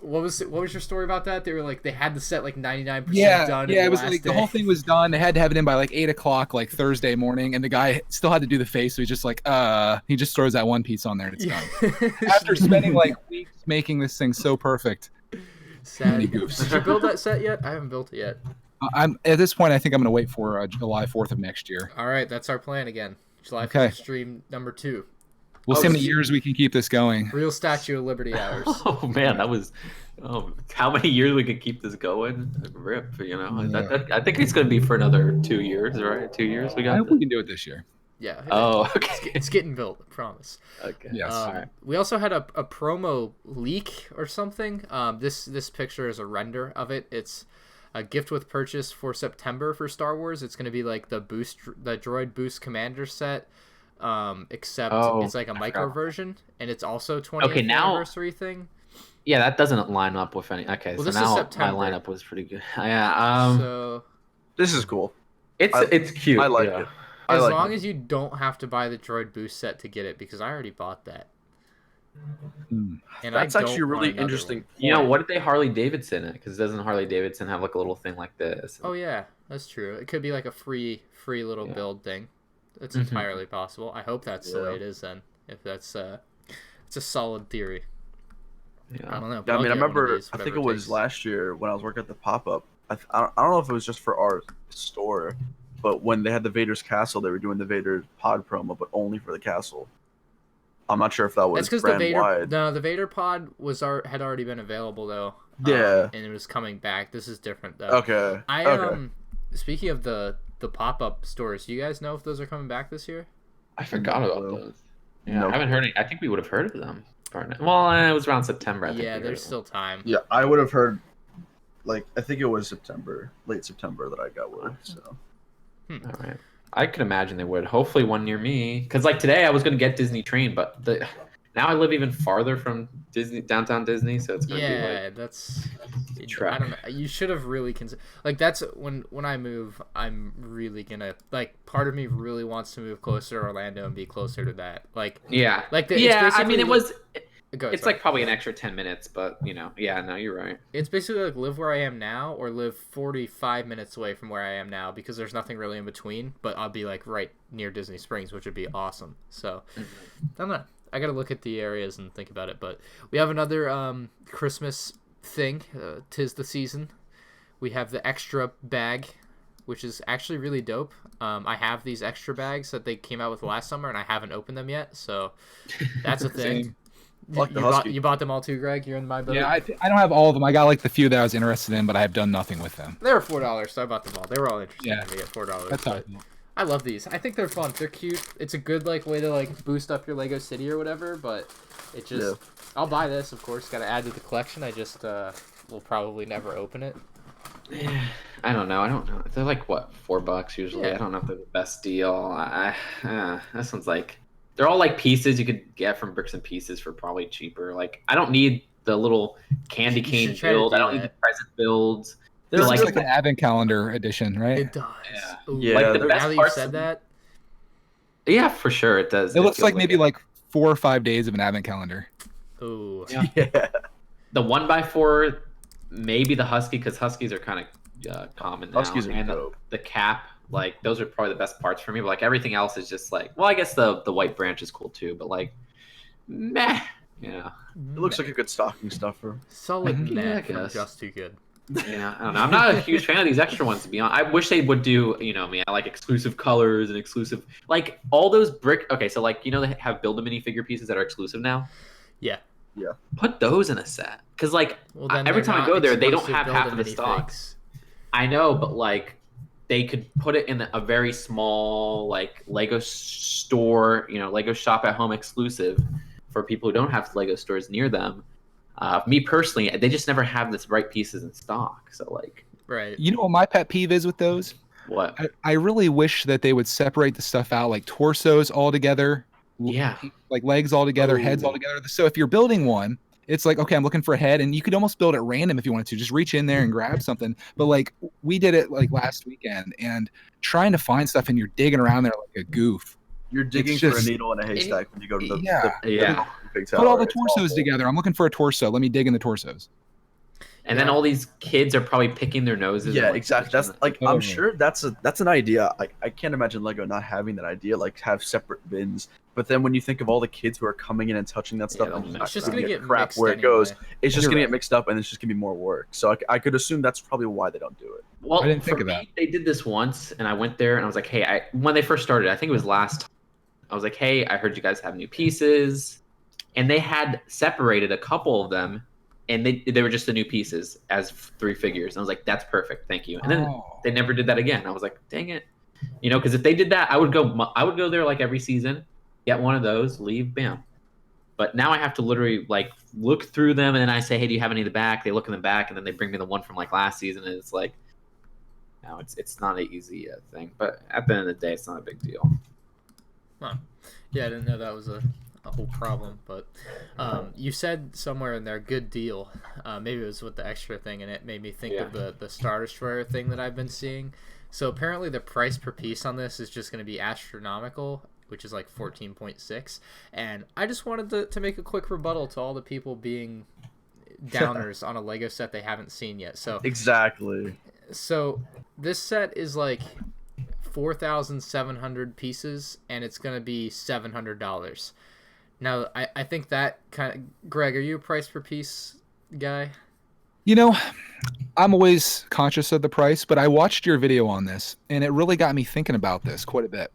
Speaker 1: What was your story about that? They were like they had the set like 99% done.
Speaker 2: Yeah, it was like the whole thing was done. They had to have it in by like 8 o'clock, like Thursday morning, and the guy still had to do the face. So he's just like, he just throws that one piece on there and it's done. After spending like weeks making this thing so perfect.
Speaker 1: Sad. Goofs. Did you build that set yet? I haven't built it yet.
Speaker 2: I'm at this point. I think I'm gonna wait for July 4th of next year.
Speaker 1: All right, that's our plan again. July 4th stream number 2.
Speaker 2: We'll see how many years we can keep this going.
Speaker 1: Real Statue of Liberty hours.
Speaker 3: Oh man, that was how many years we could keep this going? Rip, I think it's gonna be for another 2 years, right? 2 years we got.
Speaker 2: I hope we can do it this year.
Speaker 1: Yeah.
Speaker 3: Okay.
Speaker 1: It's getting built. I promise.
Speaker 3: Okay.
Speaker 2: Yes.
Speaker 3: All right.
Speaker 1: We also had a promo leak or something. This picture is a render of it. It's a gift with purchase for September for Star Wars. It's going to be like the droid boost commander set. except
Speaker 3: Oh,
Speaker 1: it's like a
Speaker 3: I
Speaker 1: micro
Speaker 3: forgot.
Speaker 1: version, and it's also 20th
Speaker 3: Okay, now
Speaker 1: anniversary thing.
Speaker 3: yeah, that doesn't line up with any. Okay,
Speaker 1: Well,
Speaker 3: so
Speaker 1: this is
Speaker 3: now my
Speaker 1: September,
Speaker 3: lineup was pretty good. Yeah,
Speaker 1: so
Speaker 4: This is cool.
Speaker 3: it's cute.
Speaker 4: I like
Speaker 3: yeah.
Speaker 4: it. I
Speaker 1: as
Speaker 4: like
Speaker 1: long
Speaker 4: it.
Speaker 1: as you don't have to buy the Droid boost set to get it, because I already bought that,
Speaker 2: Mm.
Speaker 1: and
Speaker 4: That's
Speaker 1: I
Speaker 4: actually a
Speaker 1: don't want
Speaker 4: really
Speaker 1: another
Speaker 4: interesting
Speaker 1: one.
Speaker 4: point.
Speaker 3: You know, what did they Harley Davidson it? Because doesn't Harley Davidson have like a little thing like this?
Speaker 1: Oh yeah, that's true. It could be like a free little
Speaker 3: Yeah.
Speaker 1: build thing. It's
Speaker 3: Mhm.
Speaker 1: entirely possible. I hope that's the way it is then. If that's it's a solid theory.
Speaker 3: Yeah.
Speaker 1: I don't know.
Speaker 4: Yeah, I mean, I
Speaker 1: I'll get one of
Speaker 4: remember.
Speaker 1: these,
Speaker 4: I think
Speaker 1: whatever
Speaker 4: it was
Speaker 1: takes.
Speaker 4: last year when I was working at the pop up. I don't know if it was just for our store, but when they had the Vader's castle, they were doing the Vader pod promo, but only for the castle. I'm not sure if that was
Speaker 1: That's because
Speaker 4: brand wide.
Speaker 1: the Vader pod had already been available though.
Speaker 4: Yeah.
Speaker 1: And it was coming back. This is different though.
Speaker 4: Okay. Okay.
Speaker 1: Speaking of the pop up stores, do you guys know if those are coming back this year?
Speaker 3: I forgot
Speaker 4: No
Speaker 3: about
Speaker 4: clue.
Speaker 3: those. Yeah,
Speaker 4: No
Speaker 3: I haven't
Speaker 4: clue.
Speaker 3: heard any. I think we would have heard of them. Well, it was around September. I think.
Speaker 1: Yeah,
Speaker 3: we heard
Speaker 1: there's
Speaker 3: of them.
Speaker 1: still time.
Speaker 4: Yeah, I would have heard. Like, I think it was September, late September, that I got with. So.
Speaker 3: All right. I could imagine they would. Hopefully, one near me. Because like today, I was gonna get Disney Train, but now I live even farther from downtown Disney, so it's gonna be like
Speaker 1: Yeah, that's.
Speaker 3: trek.
Speaker 1: I don't know. You should have really considered. Like that's when I move, I'm really gonna like. Part of me really wants to move closer to Orlando and be closer to that. Like
Speaker 3: Yeah.
Speaker 1: Like
Speaker 3: yeah. I mean,
Speaker 1: basically
Speaker 3: it was.
Speaker 1: Go ahead,
Speaker 3: It's
Speaker 1: sorry.
Speaker 3: like probably an extra 10 minutes, but you know, yeah, no, you're right.
Speaker 1: It's basically like live where I am now or live 45 minutes away from where I am now because there's nothing really in between, but I'll be like right near Disney Springs, which would be awesome. So I don't know. I got to look at the areas and think about it, but we have another Christmas thing. 'Tis the season. We have the extra bag, which is actually really dope. I have these extra bags that they came out with last summer and I haven't opened them yet. So that's a thing.
Speaker 2: Same.
Speaker 4: Like the Husky.
Speaker 1: You bought them all too, Greg? You're in my boat?
Speaker 2: Yeah, I don't have all of them. I got like the few that I was interested in, but I have done nothing with them.
Speaker 1: They were $4, so I bought them all. They were all interesting
Speaker 2: Yeah.
Speaker 1: to me at $4.
Speaker 2: That's how I
Speaker 1: but
Speaker 2: feel.
Speaker 1: I love these. I think they're fun. They're cute. It's a good like way to like boost up your Lego City or whatever. But it just, I'll buy this, of course. Got to add to the collection. I just will probably never open it.
Speaker 3: I don't know. They're like what, $4 usually.
Speaker 1: Yeah.
Speaker 3: I don't know if they're the best deal. This one's like they're all like pieces you could get from Bricks and Pieces for probably cheaper. Like I don't need the little candy
Speaker 1: You should
Speaker 3: cane
Speaker 1: try to
Speaker 3: build.
Speaker 1: do
Speaker 3: I don't need the
Speaker 1: that.
Speaker 3: present builds.
Speaker 2: This
Speaker 3: They're
Speaker 2: is
Speaker 3: like
Speaker 2: like an advent calendar edition, right?
Speaker 1: It does.
Speaker 3: Yeah.
Speaker 1: Ooh,
Speaker 4: Yeah,
Speaker 3: like the
Speaker 4: they're-
Speaker 3: best
Speaker 1: now that you
Speaker 3: parts
Speaker 1: said
Speaker 3: of-
Speaker 1: that,
Speaker 3: Yeah, for sure it does.
Speaker 2: It looks
Speaker 3: feels
Speaker 2: like maybe
Speaker 3: it.
Speaker 2: like 4 or 5 days of an advent calendar.
Speaker 1: ooh,
Speaker 3: Yeah.
Speaker 4: Yeah.
Speaker 3: The 1x4, maybe the Husky because Huskies are kind of common now.
Speaker 4: Huskies are
Speaker 3: and
Speaker 4: dope.
Speaker 3: the cap, like those are probably the best parts for me. But like everything else is just like, well, I guess the white branch is cool too. But like, meh, yeah,
Speaker 4: It looks like a good stocking stuffer.
Speaker 1: solid
Speaker 2: Mhm.
Speaker 1: meh
Speaker 3: Yeah, I
Speaker 1: from
Speaker 3: guess.
Speaker 1: Just Too Good.
Speaker 3: yeah. I don't know. I'm not a huge fan of these extra ones to be honest. I wish they would do, you know, me. I like exclusive colors and exclusive, like all those brick. Okay, so like you know they have Build a minifigure pieces that are exclusive now.
Speaker 1: Yeah.
Speaker 3: Put those in a set because like
Speaker 1: Well, then
Speaker 3: every
Speaker 1: they're
Speaker 3: time I
Speaker 1: not
Speaker 3: go there, they don't
Speaker 1: exclusive
Speaker 3: have half
Speaker 1: Build-A
Speaker 3: of the stock.
Speaker 1: minifigs.
Speaker 3: I know, but like they could put it in a very small like Lego store, you know, Lego shop at home exclusive for people who don't have Lego stores near them. Me personally, they just never have the right pieces in stock. So like,
Speaker 1: Right.
Speaker 2: You know what my pet peeve is with those?
Speaker 3: what?
Speaker 2: I really wish that they would separate the stuff out, like torsos all together,
Speaker 3: Yeah.
Speaker 2: like legs all together, heads all
Speaker 1: Oh.
Speaker 2: together. So if you're building one, it's like, okay, I'm looking for a head, and you could almost build at random if you wanted to. Just reach in there and grab something. But like we did it like last weekend, and trying to find stuff, and you're digging around there like a goof.
Speaker 4: You're digging
Speaker 2: It's
Speaker 4: for
Speaker 2: just-
Speaker 4: a needle in a haystack when you go to the
Speaker 2: Yeah.
Speaker 3: Yeah.
Speaker 4: big
Speaker 2: Put all
Speaker 4: tower.
Speaker 2: the
Speaker 4: It's
Speaker 2: torsos
Speaker 4: awful.
Speaker 2: together. I'm looking for a torso. Let me dig in the torsos.
Speaker 3: And then all these kids are probably picking their noses.
Speaker 4: Yeah,
Speaker 3: and, like,
Speaker 4: exactly. That's
Speaker 3: switching
Speaker 4: like
Speaker 2: Oh.
Speaker 4: I'm sure that's an idea. I can't imagine Lego not having that idea. Like have separate bins. But then when you think of all the kids who are coming in and touching that stuff,
Speaker 3: they'll
Speaker 4: and
Speaker 3: mix
Speaker 1: It's just
Speaker 3: up.
Speaker 1: gonna get
Speaker 4: crap
Speaker 1: mixed
Speaker 4: where it goes.
Speaker 1: anyway.
Speaker 4: It's just
Speaker 2: You're
Speaker 4: gonna
Speaker 2: right.
Speaker 4: get mixed up, and it's just gonna be more work. So I could assume that's probably why they don't do it.
Speaker 3: Well,
Speaker 2: I didn't
Speaker 3: for
Speaker 2: think of
Speaker 3: me,
Speaker 2: that.
Speaker 3: They did this once, and I went there, and I was like, "Hey, when they first started, I think it was last time, I was like, hey, I heard you guys have new pieces,' and they had separated a couple of them, and they were just the new pieces as 3 figures. And I was like, that's perfect, thank you. And then
Speaker 2: Oh.
Speaker 3: they never did that again. I was like, dang it, you know, because if they did that, I would go there like every season, get one of those, leave, bam. But now I have to literally like look through them, and then I say, hey, do you have any in the back? They look in the back, and then they bring me the one from like last season, and it's like, no, it's not an easy thing. But at the end of the day, it's not a big deal.
Speaker 1: Huh. Yeah, I didn't know that was a whole problem. But you said somewhere in there, good deal. Maybe it was with the extra thing, and it made me think of the Star Destroyer thing that I've been seeing. So apparently the price per piece on this is just going to be astronomical, which is like 14.6. And I just wanted to make a quick rebuttal to all the people being downers on a Lego set they haven't seen yet. So
Speaker 4: exactly.
Speaker 1: So this set is like 4,700 pieces, and it's going to be $700. Now, I think that kind of... Greg, are you a price per piece guy?
Speaker 2: You know, I'm always conscious of the price, but I watched your video on this, and it really got me thinking about this quite a bit.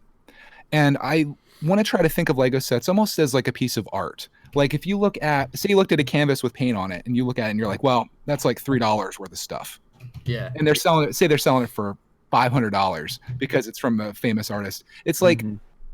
Speaker 2: And I want to try to think of Lego sets almost as like a piece of art. Like if you look at, say you looked at a canvas with paint on it, and you look at it and you're like, well, that's like $3 worth of stuff.
Speaker 1: Yeah.
Speaker 2: And they're selling it, say they're selling it for $500 because it's from a famous artist. It's like,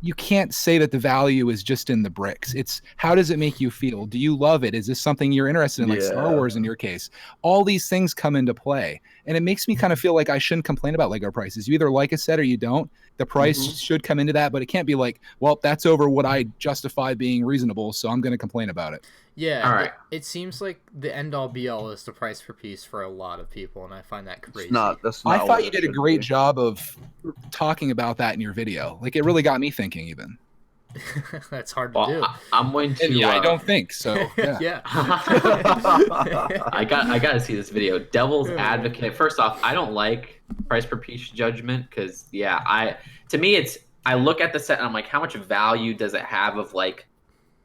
Speaker 2: you can't say that the value is just in the bricks. It's how does it make you feel? Do you love it? Is this something you're interested in, like Star Wars in your case? All these things come into play. And it makes me kind of feel like I shouldn't complain about Lego prices. You either like a set or you don't. The price should come into that, but it can't be like, well, that's over what I justify being reasonable, so I'm going to complain about it.
Speaker 1: Yeah,
Speaker 3: all right.
Speaker 1: It seems like the end-all be-all is the price per piece for a lot of people, and I find that crazy.
Speaker 4: That's not
Speaker 2: I thought you did a great job of talking about that in your video. Like, it really got me thinking, even.
Speaker 1: That's hard to do.
Speaker 3: I'm going to.
Speaker 2: Yeah, I don't think so. Yeah.
Speaker 1: Yeah.
Speaker 3: I got to see this video. Devil's advocate. First off, I don't like price per piece judgment because to me it's I look at the set and I'm like, how much value does it have of like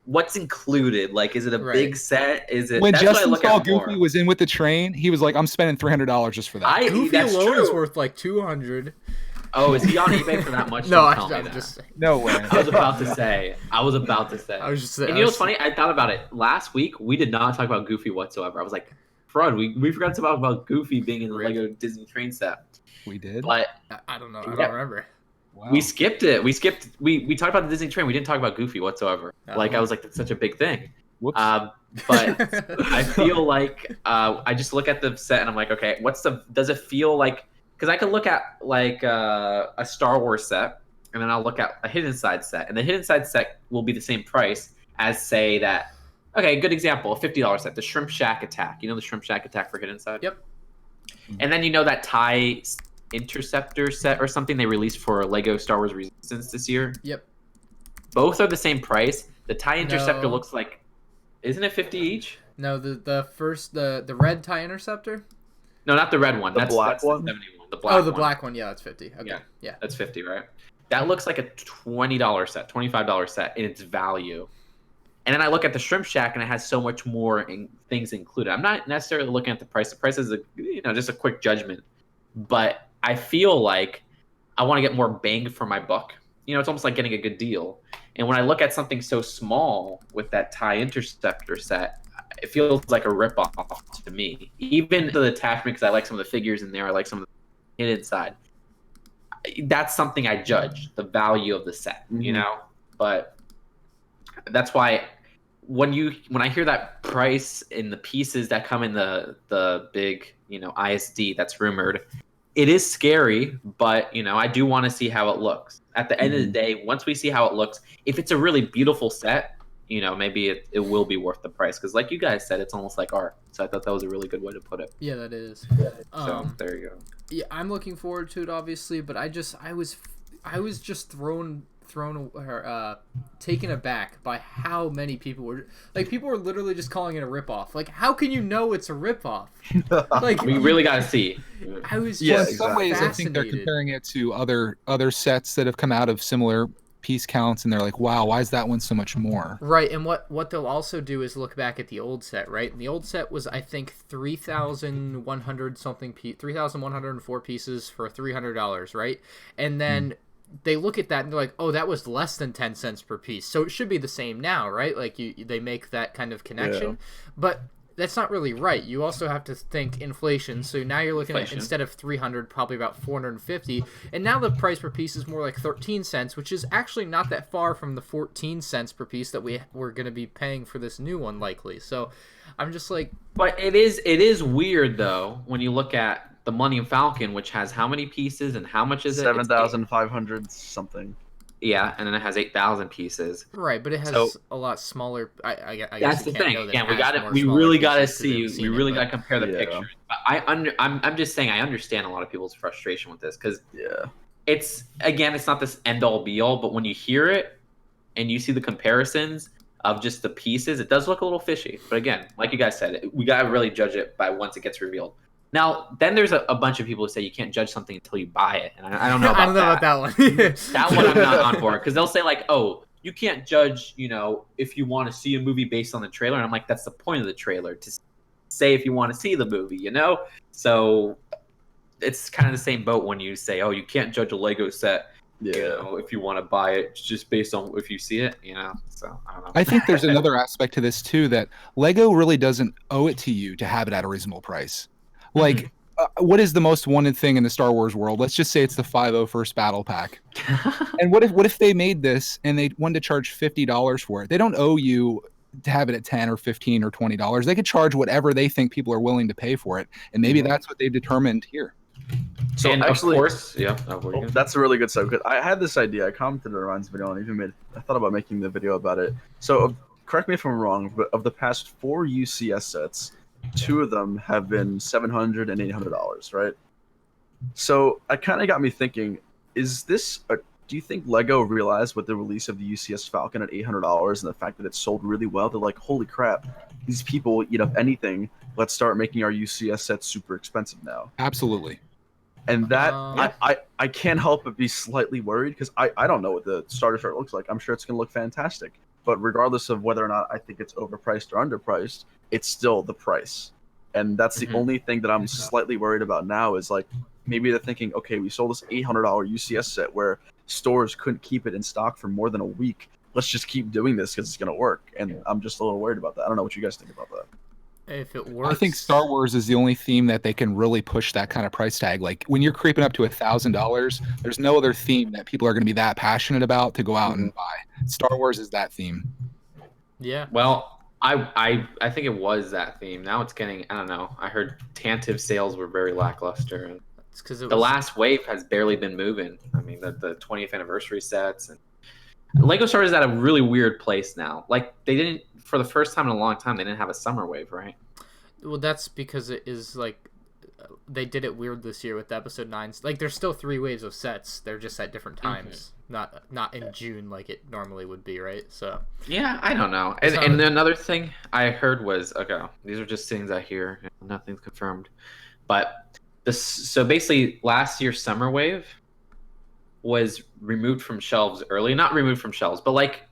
Speaker 3: what's included? Like, is it a big set? Is it
Speaker 2: when
Speaker 3: that's
Speaker 2: Justin
Speaker 3: what I
Speaker 2: saw
Speaker 3: look at
Speaker 2: Goofy
Speaker 3: more.
Speaker 2: Was in with the train? He was like, I'm spending $300 just for that.
Speaker 1: Goofy alone is worth like $200.
Speaker 3: Oh, is he on eBay for that much?
Speaker 1: No,
Speaker 3: I'm
Speaker 1: just saying.
Speaker 2: No way.
Speaker 3: I was about to say.
Speaker 1: I was just saying.
Speaker 3: And you know what's funny? I thought about it. Last week, we did not talk about Goofy whatsoever. I was like, Fred, we forgot to talk about Goofy being in the Lego Disney train set.
Speaker 2: We did?
Speaker 3: But
Speaker 1: I don't know. I don't remember.
Speaker 3: Wow. We skipped it. We talked about the Disney train. We didn't talk about Goofy whatsoever. I was like, that's such a big thing.
Speaker 2: Whoops.
Speaker 3: But I feel like I just look at the set and I'm like, okay, does it feel like, because I can look at like a Star Wars set and then I'll look at a Hidden Side set, and the Hidden Side set will be the same price as say that. Okay, good example, a $50 set, the Shrimp Shack Attack. You know the Shrimp Shack Attack for Hidden Side?
Speaker 1: Yep.
Speaker 3: And then you know that TIE Interceptor set or something they released for Lego Star Wars Resistance this year?
Speaker 1: Yep.
Speaker 3: Both are the same price. The TIE Interceptor looks like, isn't it 50 each?
Speaker 1: No, the first the red TIE Interceptor?
Speaker 3: No, not the red one. That's
Speaker 4: black one?
Speaker 3: The 71. The black one.
Speaker 1: Black one. Yeah, that's 50. Okay. Yeah.
Speaker 3: That's 50, right? That looks like a $20 set, $25 set in its value. And then I look at the Shrimp Shack, and it has so much more things included. I'm not necessarily looking at the price. The price is just a quick judgment. But I feel like I want to get more bang for my buck. It's almost like getting a good deal. And when I look at something so small with that TIE Interceptor set, it feels like a ripoff to me. Even the attachment, because I like some of the figures in there. I like some of the hidden side. That's something I judge, the value of the set, But that's why when I hear that price in the pieces that come in the big, ISD that's rumored, it is scary, but I do want to see how it looks. At the end of the day, once we see how it looks, if it's a really beautiful set, maybe it will be worth the price. Because like you guys said, it's almost like art. So I thought that was a really good way to put it.
Speaker 1: Yeah, that is.
Speaker 3: So there you go.
Speaker 1: Yeah, I'm looking forward to it, obviously, but I was just taken aback by how many people were literally just calling it a ripoff. Like, how can you know it's a ripoff? Like,
Speaker 3: we really got to see.
Speaker 1: I was
Speaker 2: in some ways I think they're comparing it to other sets that have come out of similar piece counts, and they're like, wow, why is that one so much more?
Speaker 1: Right. And what they'll also do is look back at the old set, right? And the old set was, I think, 3,104 pieces for $300, right? And then they look at that and they're like, oh, that was less than 10 cents per piece, so it should be the same now, right? Like, they make that kind of connection. But that's not really right. You also have to think inflation. So now you're looking at, instead of 300, probably about 450. And now the price per piece is more like 13 cents, which is actually not that far from the 14 cents per piece that we're going to be paying for this new one, likely. So I'm just like...
Speaker 3: But it is weird, though, when you look at the Millennium Falcon, which has how many pieces and how much is it?
Speaker 4: 7,500 something.
Speaker 3: Yeah, and then it has 8,000 pieces.
Speaker 1: Right, but it has
Speaker 3: So-
Speaker 1: a lot smaller. I guess
Speaker 3: That's
Speaker 1: you
Speaker 3: the
Speaker 1: can't
Speaker 3: thing.
Speaker 1: know that
Speaker 3: Again,
Speaker 1: it
Speaker 3: we
Speaker 1: has
Speaker 3: got
Speaker 1: more
Speaker 3: to. We
Speaker 1: smaller
Speaker 3: really got to
Speaker 1: pieces 'cause we
Speaker 3: see.
Speaker 1: haven't
Speaker 3: We
Speaker 1: seen
Speaker 3: really
Speaker 1: it,
Speaker 3: got to
Speaker 1: but-
Speaker 3: compare the
Speaker 4: Yeah.
Speaker 3: pictures. But I'm just saying. I understand a lot of people's frustration with this because
Speaker 4: Yeah.
Speaker 3: it's not this end all be all. But when you hear it and you see the comparisons of just the pieces, it does look a little fishy. But again, like you guys said, we got to really judge it by once it gets revealed. Now, then there's a bunch of people who say you can't judge something until you buy it, and I don't know about
Speaker 1: I don't know about that one.
Speaker 3: That one I'm not on board because they'll say like, "Oh, you can't judge, if you want to see a movie based on the trailer." And I'm like, "That's the point of the trailer, to say if you want to see the movie, So it's kind of the same boat when you say, "Oh, you can't judge a Lego set, if you want to buy it just based on if you see it, So I don't know.
Speaker 2: I think there's another aspect to this too, that Lego really doesn't owe it to you to have it at a reasonable price. Like, what is the most wanted thing in the Star Wars world? Let's just say it's the 501st Battle Pack. And what if they made this and they wanted to charge $50 for it? They don't owe you to have it at $10 or $15 or $20. They could charge whatever they think people are willing to pay for it, and maybe that's what they've determined here.
Speaker 4: So
Speaker 3: and
Speaker 4: actually,
Speaker 3: of course, yeah.
Speaker 4: That's a really good sub. I had this idea. I commented on Ryan's video and even I thought about making the video about it. So correct me if I'm wrong, but of the past 4 UCS sets, 2 of them have been $700 and $800, right? So it kind of got me thinking: do you think Lego realized with the release of the UCS Falcon at $800 and the fact that it sold really well, they're like, "Holy crap! These people eat up anything. Let's start making our UCS sets super expensive now."
Speaker 2: Absolutely.
Speaker 4: And that
Speaker 1: Yeah.
Speaker 4: I can't help but be slightly worried because I don't know what the starter shirt looks like. I'm sure it's gonna look fantastic, but regardless of whether or not I think it's overpriced or underpriced, it's still the price, and that's the only thing that I'm slightly worried about now. Is like maybe they're thinking, okay, we sold this $800 UCS set where stores couldn't keep it in stock for more than a week. Let's just keep doing this because it's gonna work, and I'm just a little worried about that. I don't know what you guys think about that.
Speaker 1: If it works,
Speaker 2: I think Star Wars is the only theme that they can really push that kind of price tag. Like when you're creeping up to $1,000, there's no other theme that people are going to be that passionate about to go out and buy. Star Wars is that theme.
Speaker 1: Yeah.
Speaker 3: Well, I think it was that theme. Now it's getting, I don't know. I heard Tantive sales were very lackluster, and
Speaker 1: It's because
Speaker 3: the last wave has barely been moving. I mean, the 20th anniversary sets and Lego Star is at a really weird place now. Like they didn't, for the first time in a long time, they didn't have a summer wave, right?
Speaker 1: Well, that's because it is like they did it weird this year with the episode 9. Like there's still 3 waves of sets. They're just at different times, not in June like it normally would be, right? So
Speaker 3: yeah, I don't know. And another thing I heard was, okay, these are just things I hear. Nothing's confirmed, but so basically last year's summer wave was removed from shelves early. Not removed from shelves, but like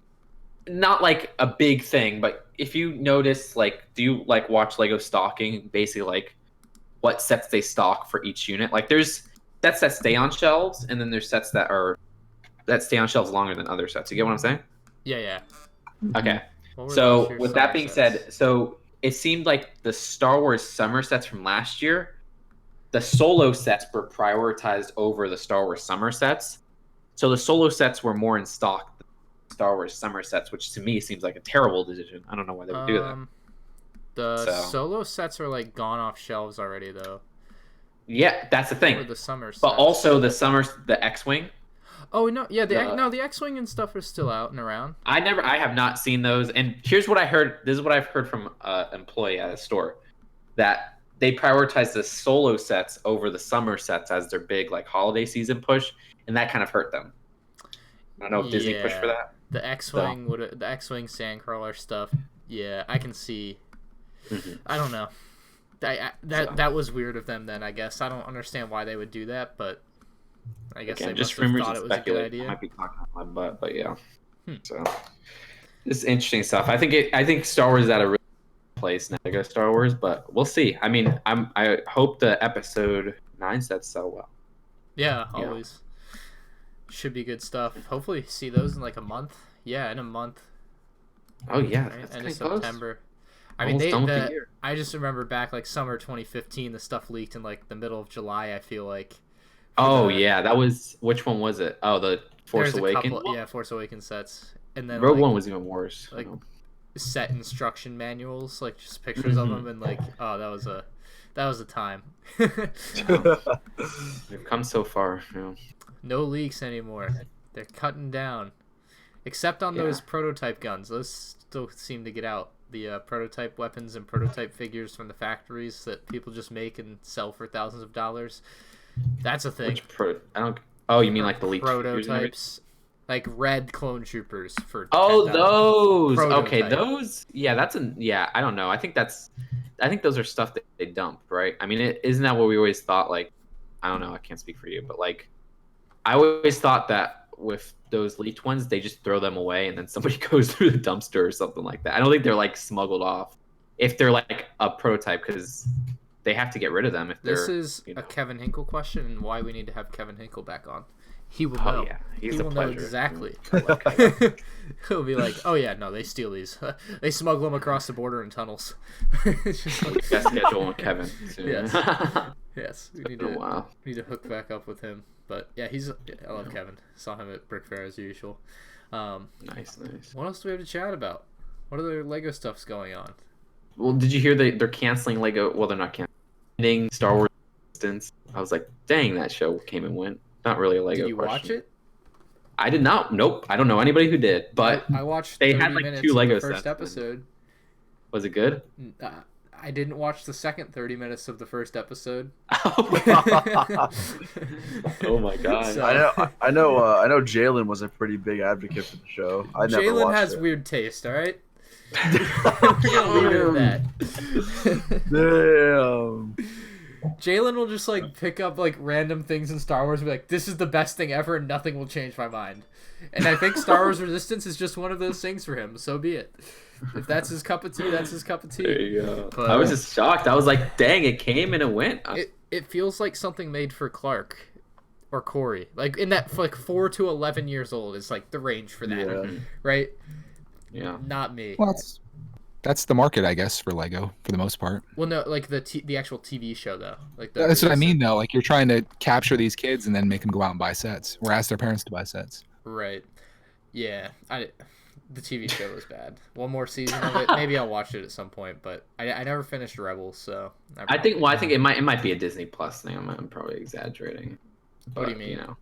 Speaker 3: not like a big thing. But if you notice, like, do you like watch Lego stocking? Basically, like what sets they stock for each unit. Like there's sets that stay on shelves, and then there's sets that stay on shelves longer than other sets. You get what I'm saying?
Speaker 1: yeah.
Speaker 3: Okay.
Speaker 1: What were last
Speaker 3: So
Speaker 1: year's
Speaker 3: with that
Speaker 1: summer
Speaker 3: being
Speaker 1: sets?
Speaker 3: said, so it seemed like the Star Wars summer sets from last year, the solo sets were prioritized over the Star Wars summer sets. So the solo sets were more in stock than Star Wars summer sets, which to me seems like a terrible decision. I don't know why they would do that.
Speaker 1: The solo sets are like gone off shelves already, though.
Speaker 3: Yeah, that's the thing.
Speaker 1: Or the summer sets.
Speaker 3: But also the X-wing.
Speaker 1: Oh no, yeah, the X-wing and stuff are still out and around.
Speaker 3: I have not seen those. And here's what I heard. This is what I've heard from an employee at a store, that they prioritize the solo sets over the summer sets as their big like holiday season push, and that kind of hurt them. I don't know if Disney pushed for that.
Speaker 1: The X-wing the X-wing Sandcrawler stuff. Yeah, I can see. I don't know. That was weird of them. Then I guess I don't understand why they would do that, but I guess they just thought it was a good idea.
Speaker 3: I might be talking out my butt, but yeah. So it's interesting stuff. I think Star Wars is at a really good place now to go Star Wars, but we'll see. I mean, I hope the episode 9 sets so well.
Speaker 1: Yeah, always. Should be good stuff. Hopefully see those in like a month. Yeah, in a month.
Speaker 3: Oh yeah,
Speaker 1: Right?
Speaker 3: that's
Speaker 1: End of
Speaker 3: close.
Speaker 1: September. I
Speaker 3: Almost done
Speaker 1: mean,
Speaker 3: with the year.
Speaker 1: I just remember back like summer 2015, the stuff leaked in like the middle of July. I feel like.
Speaker 3: Oh yeah, that was, which one was it? Oh, the Force Awakens.
Speaker 1: Force Awakens sets, and then
Speaker 3: Rogue One was even worse.
Speaker 1: Like set instruction manuals, like just pictures of them, and like, oh, that was a time.
Speaker 3: We've come so far.
Speaker 1: No leaks anymore. They're cutting down. Except on those prototype guns. Those still seem to get out. The prototype weapons and prototype figures from the factories that people just make and sell for thousands of dollars. That's a thing.
Speaker 3: Oh, you mean like the leaked
Speaker 1: prototypes? Like red clone troopers for
Speaker 3: those.
Speaker 1: Prototype.
Speaker 3: Okay, those. Yeah, I don't know. I think those are stuff that they dump, right? I mean, isn't that what we always thought? Like, I don't know. I can't speak for you, but like, I always thought that with those leaked ones, they just throw them away and then somebody goes through the dumpster or something like that. I don't think they're like smuggled off if they're like a prototype, because they have to get rid of them if they're.
Speaker 1: This is a Kevin Hinkle question, and why we need to have Kevin Hinkle back on. He will know.
Speaker 3: Yeah,
Speaker 1: he will know exactly. He'll be like, "Oh yeah, no, they steal these. They smuggle them across the border in tunnels."
Speaker 3: It's just like, best schedule on Kevin. Soon.
Speaker 1: Yes. We need to hook back up with him. But yeah, I love Kevin. Saw him at Brick Fair as usual.
Speaker 3: Nice.
Speaker 1: What else do we have to chat about? What other Lego stuff's going on?
Speaker 3: Well, did you hear they're canceling Lego? Well, they're not canceling Star Wars Resistance. I was like, dang, that show came and went. Not really a Lego.
Speaker 1: Did you watch it?
Speaker 3: I did not. Nope. I don't know anybody who did, but
Speaker 1: I watched.
Speaker 3: They had like 2 Lego
Speaker 1: first
Speaker 3: sets.
Speaker 1: Episode.
Speaker 3: Was it good?
Speaker 1: I didn't watch the second 30 minutes of the first episode.
Speaker 3: Oh my god!
Speaker 4: So, I know. Jalen was a pretty big advocate for the show.
Speaker 1: Jalen has weird taste. All right. We're gonna leave it at that.
Speaker 4: Damn.
Speaker 1: Jalen will just like pick up like random things in Star Wars and be like, "This is the best thing ever, and nothing will change my mind." And I think Star Wars Resistance is just one of those things for him. So be it. If that's his cup of tea, that's his cup of tea.
Speaker 3: There you go. But, I was just shocked. I was like, "Dang, it came and it went."
Speaker 1: It feels like something made for Clark or Corey, like in that like 4 to 11 years old is like the range for that, right?
Speaker 3: Yeah.
Speaker 1: Not me.
Speaker 2: Well, that's the market, I guess, for Lego for the most part.
Speaker 1: Well, no, like the actual TV show though. Like
Speaker 2: that's what I mean though. Like you're trying to capture these kids and then make them go out and buy sets, or ask their parents to buy sets.
Speaker 1: Right. Yeah. The TV show was bad. One more season of it. Maybe I'll watch it at some point, but I never finished Rebels, so.
Speaker 3: I think it might be a Disney Plus thing. I'm probably exaggerating.
Speaker 1: What do you mean?
Speaker 3: You know,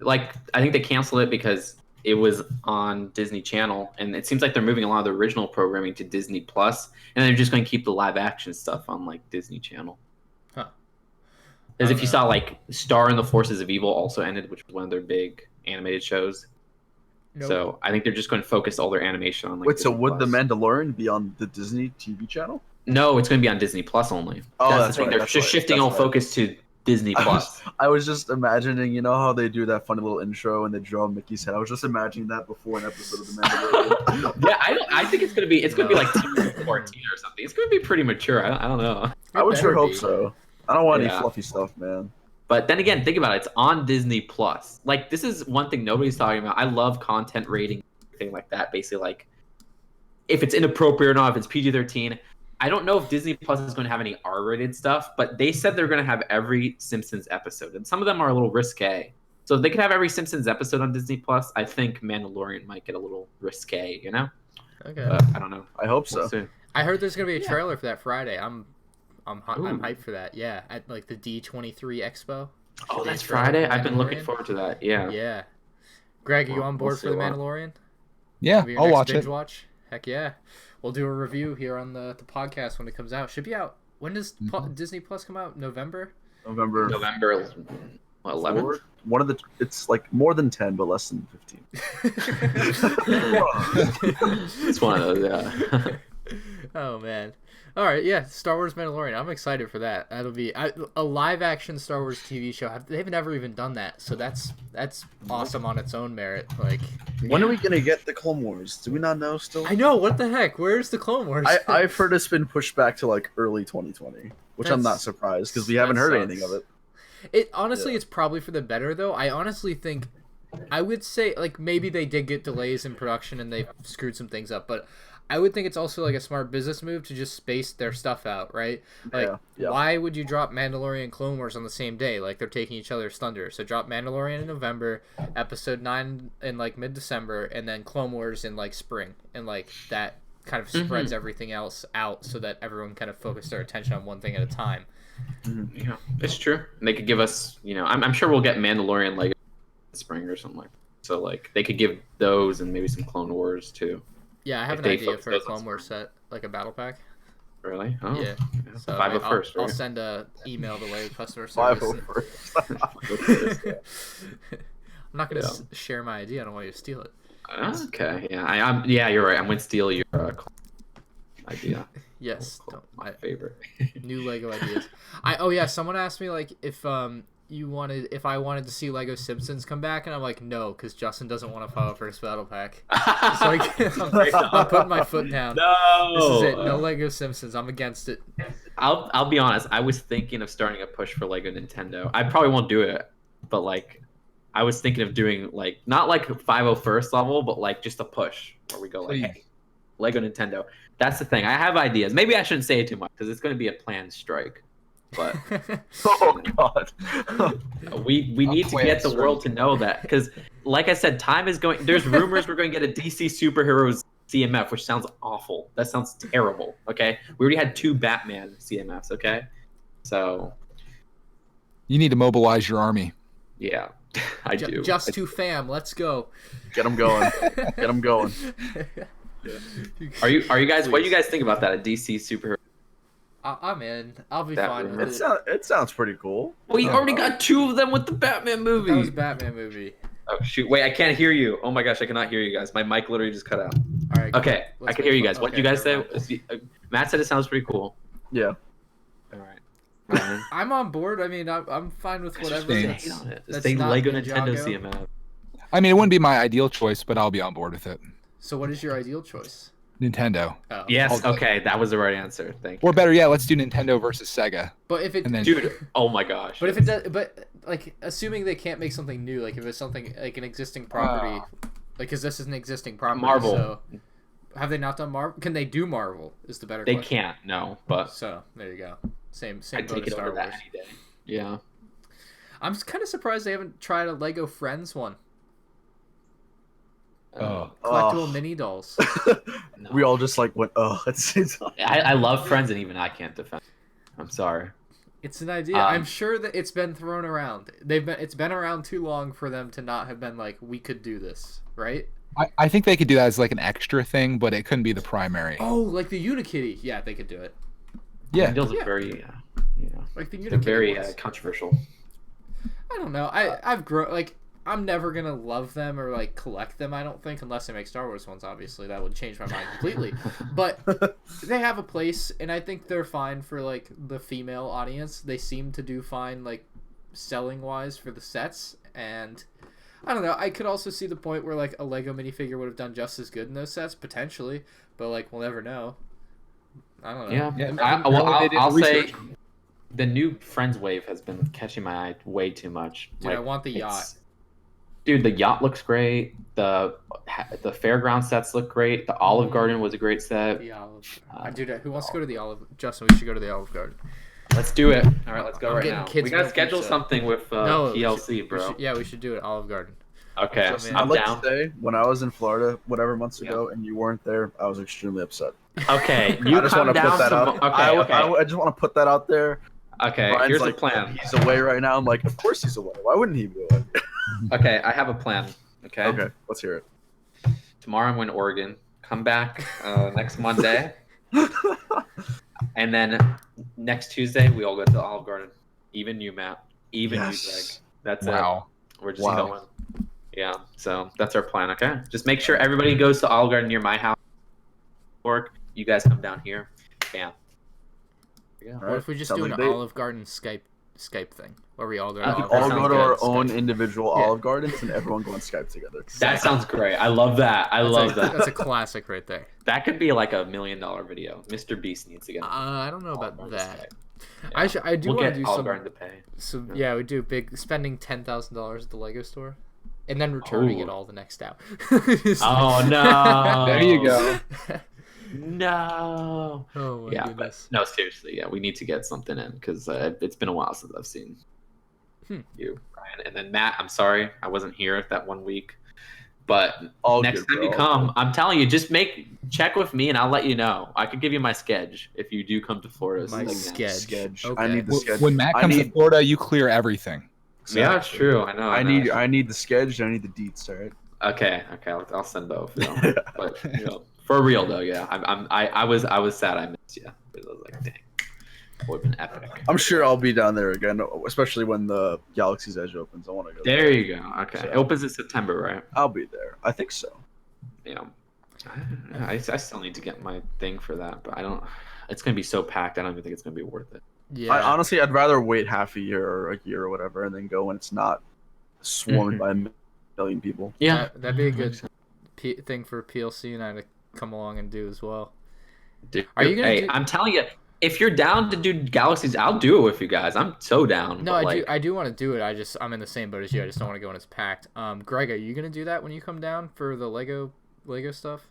Speaker 3: like I think they canceled it because it was on Disney Channel, and it seems like they're moving a lot of the original programming to Disney Plus, and they're just going to keep the live action stuff on like Disney Channel.
Speaker 1: Huh.
Speaker 3: As if you saw like Star and the Forces of Evil also ended, which was one of their big animated shows. Nope. So I think they're just going to focus all their animation on. Like,
Speaker 4: wait,
Speaker 3: Disney
Speaker 4: so would
Speaker 3: Plus.
Speaker 4: The Mandalorian be on the Disney TV channel?
Speaker 3: No, it's going to be on Disney Plus only.
Speaker 4: Oh,
Speaker 3: that's the thing.
Speaker 4: Right,
Speaker 3: they're just shifting all focus to Disney Plus.
Speaker 4: I was just imagining, you know how they do that funny little intro and they draw Mickey's head. I was just imagining that before an episode of The Mandalorian.
Speaker 3: Yeah, I think it's gonna be like 14 or something. It's gonna be pretty mature. I don't know.
Speaker 4: I would sure hope so. I don't want any fluffy stuff, man.
Speaker 3: But then again, think about it. It's on Disney Plus. Like, this is one thing nobody's talking about. I love content rating, thing like that. Basically, like, if it's inappropriate or not, if it's PG-13. I don't know if Disney Plus is going to have any R-rated stuff, but they said they're going to have every Simpsons episode, and some of them are a little risque. So if they could have every Simpsons episode on Disney Plus, I think Mandalorian might get a little risque, you know?
Speaker 1: Okay.
Speaker 3: But I don't know.
Speaker 4: I hope so.
Speaker 3: We'll see.
Speaker 1: I heard there's going to be a trailer for that Friday. I'm hyped for that. Yeah, at like the D23 Expo.
Speaker 3: Oh, that's Friday. I've been looking forward to that. Yeah.
Speaker 1: Yeah. Greg, are you on board for the Mandalorian?
Speaker 2: Yeah, I'll watch it.
Speaker 1: Watch? Heck yeah. We'll do a review here on the podcast when it comes out. Should be out. When does Disney Plus come out? November?
Speaker 4: November
Speaker 3: 11th?
Speaker 4: One of the. It's like more than 10, but less than 15.
Speaker 3: It's one of those, yeah.
Speaker 1: Oh, man. All right, yeah, Star Wars Mandalorian. I'm excited for that. That'll be a live-action Star Wars TV show. They've never even done that, so that's awesome on its own merit. Like,
Speaker 4: when are we gonna get the Clone Wars? Do we not know still?
Speaker 1: I know. What the heck? Where's the Clone Wars?
Speaker 4: I've heard it's been pushed back to like early 2020, which I'm not surprised because we haven't heard anything of it.
Speaker 1: It honestly, it's probably for the better though. I honestly think, I would say like maybe they did get delays in production and they screwed some things up, but I would think it's also like a smart business move to just space their stuff out, right? Like, why would you drop Mandalorian and Clone Wars on the same day? Like, they're taking each other's thunder. So drop Mandalorian in November, Episode 9 in like mid-December, and then Clone Wars in like spring, and like that kind of spreads everything else out so that everyone kind of focus their attention on one thing at a time.
Speaker 3: Yeah, it's true. And they could give us, you know, I'm sure we'll get Mandalorian like spring or something like that. So like they could give those and maybe some Clone Wars too.
Speaker 1: Yeah, I have an idea for a Clone Wars set, like a battle pack.
Speaker 3: Really? Oh.
Speaker 1: Yeah. So
Speaker 3: 501st, right?
Speaker 1: I'll send a email the way customer service.
Speaker 4: 501st.
Speaker 1: I'm not gonna share my idea. I don't want you to steal it.
Speaker 3: Okay. Yeah. Yeah, you're right. I'm gonna steal your idea.
Speaker 1: Yes.
Speaker 3: My favorite.
Speaker 1: New Lego ideas. Someone asked me like if I wanted to see Lego Simpsons come back, and I'm like, no, because Justin doesn't want to follow first battle pack. So I'm putting my foot down.
Speaker 3: No,
Speaker 1: this is it. No Lego Simpsons. I'm against it.
Speaker 3: I'll be honest. I was thinking of starting a push for Lego Nintendo. I probably won't do it, but like, I was thinking of doing like not like 501st level, but like just a push where we go like, hey, Lego Nintendo. That's the thing. I have ideas. Maybe I shouldn't say it too much because it's going to be a planned strike. But
Speaker 4: oh god,
Speaker 3: we need to get the world to know that, because like I said, time is going. There's rumors we're going to get a DC Superheroes CMF, which sounds awful. That sounds terrible. Okay, we already had 2 Batman CMFs. Okay, so
Speaker 2: you need to mobilize your army.
Speaker 3: Yeah, I do.
Speaker 1: Just 2 fam, let's go.
Speaker 4: Get them going. Get them going.
Speaker 3: Are you guys? Please. What do you guys think about that? A DC superhero?
Speaker 1: I'm in. I'll be fine with it.
Speaker 4: It sounds pretty cool.
Speaker 3: Well, you already got 2 of them with the Batman movie.
Speaker 1: That was Batman movie.
Speaker 3: Oh shoot! Wait, I can't hear you. Oh my gosh, I cannot hear you guys. My mic literally just cut out.
Speaker 1: All right.
Speaker 3: Okay, I can hear you guys. What did you guys say? Matt said it sounds pretty cool.
Speaker 4: Yeah.
Speaker 3: All right.
Speaker 1: I'm on board. I mean, I'm fine with whatever.
Speaker 3: Hate on it. Stay Lego Nintendo CMF.
Speaker 2: I mean, it wouldn't be my ideal choice, but I'll be on board with it.
Speaker 1: So, what is your ideal choice?
Speaker 2: Nintendo.
Speaker 1: Oh.
Speaker 3: Yes. Okay, that was the right answer. Thank you.
Speaker 2: Or better yet, let's do Nintendo versus Sega.
Speaker 1: But if it,
Speaker 3: dude, oh my gosh.
Speaker 1: But if it does, but like, assuming they can't make something new, like if it's something like an existing property, like because this is an existing property.
Speaker 3: Marvel.
Speaker 1: So have they not done Marvel? Can they do Marvel? Is the better.
Speaker 3: They
Speaker 1: question.
Speaker 3: can't. No, but
Speaker 1: so there you go. Same.
Speaker 3: I'd take it
Speaker 1: Star
Speaker 3: over
Speaker 1: Wars.
Speaker 3: that any day. Yeah.
Speaker 1: I'm kind of surprised they haven't tried a Lego Friends one. Collectible mini dolls.
Speaker 3: No.
Speaker 4: We all just like went, it's
Speaker 3: I love Friends, and even I can't defend. I'm sorry.
Speaker 1: It's an idea. I'm sure that it's been thrown around. It's been around too long for them to not have been like, we could do this, right?
Speaker 2: I think they could do that as like an extra thing, but it couldn't be the primary.
Speaker 1: Oh, like the Unikitty. Yeah, they could do it.
Speaker 2: Yeah.
Speaker 3: Those are very,
Speaker 1: like the Unikitty.
Speaker 3: They're very controversial.
Speaker 1: I don't know. I've grown like. I'm never gonna love them or like collect them. I don't think, unless they make Star Wars ones. Obviously, that would change my mind completely. But they have a place, and I think they're fine for like the female audience. They seem to do fine, like selling wise for the sets. And I don't know. I could also see the point where like a Lego minifigure would have done just as good in those sets potentially, but like we'll never know. I don't know.
Speaker 3: Yeah. I'll say the new Friends wave has been catching my eye way too much.
Speaker 1: Dude, I want the yacht.
Speaker 3: Dude, the yacht looks great. The fairground sets look great. The Olive Garden was a great set.
Speaker 1: The Olive. Dude, who wants to go to the Olive? Justin, we should go to the Olive Garden.
Speaker 3: Let's do it. All right, let's go right now. We gotta schedule something with TLC, bro.
Speaker 1: We should do it. Olive Garden.
Speaker 3: Okay,
Speaker 4: I'd like to say, when I was in Florida, whatever months ago, and you weren't there, I was extremely upset.
Speaker 3: Okay,
Speaker 4: I just want to put that out. I just want to put that out there.
Speaker 3: Okay,
Speaker 4: Brian's
Speaker 3: here's
Speaker 4: like,
Speaker 3: the plan.
Speaker 4: He's away right now. I'm like, of course he's away. Why wouldn't he be away?
Speaker 3: Okay, I have a plan. Okay.
Speaker 4: Okay, let's hear it.
Speaker 3: Tomorrow I'm in Oregon. Come back next Monday. And then next Tuesday we all go to the Olive Garden. Even you, Matt. Even you, Greg. That's it. We're just going. Yeah. So that's our plan. Okay. Just make sure everybody goes to Olive Garden near my house. You guys come down here. Bam.
Speaker 4: Yeah.
Speaker 1: What if we just do an Olive Garden Skype thing where we all go?
Speaker 4: We all go to our own individual Olive Gardens and everyone go on Skype together.
Speaker 3: That sounds great. I love that. I love that.
Speaker 1: That's a classic right there.
Speaker 3: That could be like $1 million video. Mr. Beast needs to get.
Speaker 1: I don't know about that.
Speaker 3: Yeah.
Speaker 1: I do want to do
Speaker 3: Olive Garden to pay.
Speaker 1: So yeah, we do big spending $10,000 at the Lego store, and then returning it all the next out.
Speaker 3: Oh no!
Speaker 2: There you go.
Speaker 3: No.
Speaker 1: Oh my goodness.
Speaker 3: But, no, seriously, yeah, we need to get something in because it's been a while since I've seen you, Brian, and then Matt. I'm sorry I wasn't here that 1 week, but next time you come, I'm telling you, just check with me and I'll let you know. I could give you my schedule if you do come to Florida.
Speaker 1: My schedule.
Speaker 4: Okay. I need the schedule.
Speaker 2: When Matt comes to Florida, you clear everything.
Speaker 4: Exactly.
Speaker 3: Yeah, it's true. I know.
Speaker 4: I need the schedule. I need the deets. All right.
Speaker 3: Okay. I'll send both. But for real though, yeah. I was sad I missed you. Because I was like, dang, would have been epic.
Speaker 4: I'm sure I'll be down there again, especially when the Galaxy's Edge opens. I want to go.
Speaker 3: There you go. Okay. So, it opens in September, right?
Speaker 4: I'll be there. I think so.
Speaker 3: Yeah. I still need to get my thing for that, but I don't. It's gonna be so packed. I don't even think it's gonna be worth it.
Speaker 1: Yeah.
Speaker 4: Honestly, I'd rather wait half a year or a year or whatever, and then go when it's not swarmed by a million people.
Speaker 3: Yeah,
Speaker 1: that'd be a good thing for PLC and I to come along and do as well.
Speaker 3: Dude, I'm telling you, if you're down to do Galaxies, I'll do it with you guys. I'm so down.
Speaker 1: No, I do want to do it. I'm in the same boat as you. I just don't want to go when it's packed. Greg, are you gonna do that when you come down for the Lego stuff?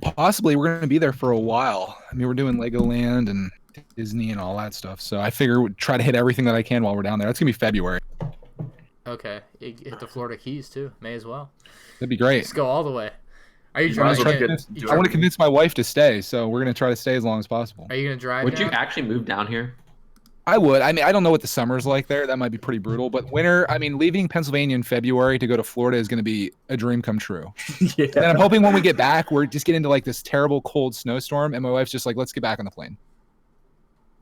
Speaker 2: Possibly. We're gonna be there for a while. I mean, we're doing Legoland and Disney and all that stuff. So I figure we'd try to hit everything that I can while we're down there. That's gonna be February.
Speaker 1: Okay, you hit the Florida Keys too. May as well.
Speaker 2: That'd be great.
Speaker 1: Let's go all the way. Are you trying to
Speaker 2: I want to convince my wife to stay, so we're gonna try to stay as long as possible.
Speaker 1: Are you gonna drive?
Speaker 3: Would you actually move down here?
Speaker 2: I would. I mean, I don't know what the summer's like there. That might be pretty brutal. But winter, I mean, leaving Pennsylvania in February to go to Florida is going to be a dream come true.
Speaker 4: Yeah.
Speaker 2: And I'm hoping when we get back, we're just getting into like this terrible cold snowstorm, and my wife's just like, "Let's get back on the plane."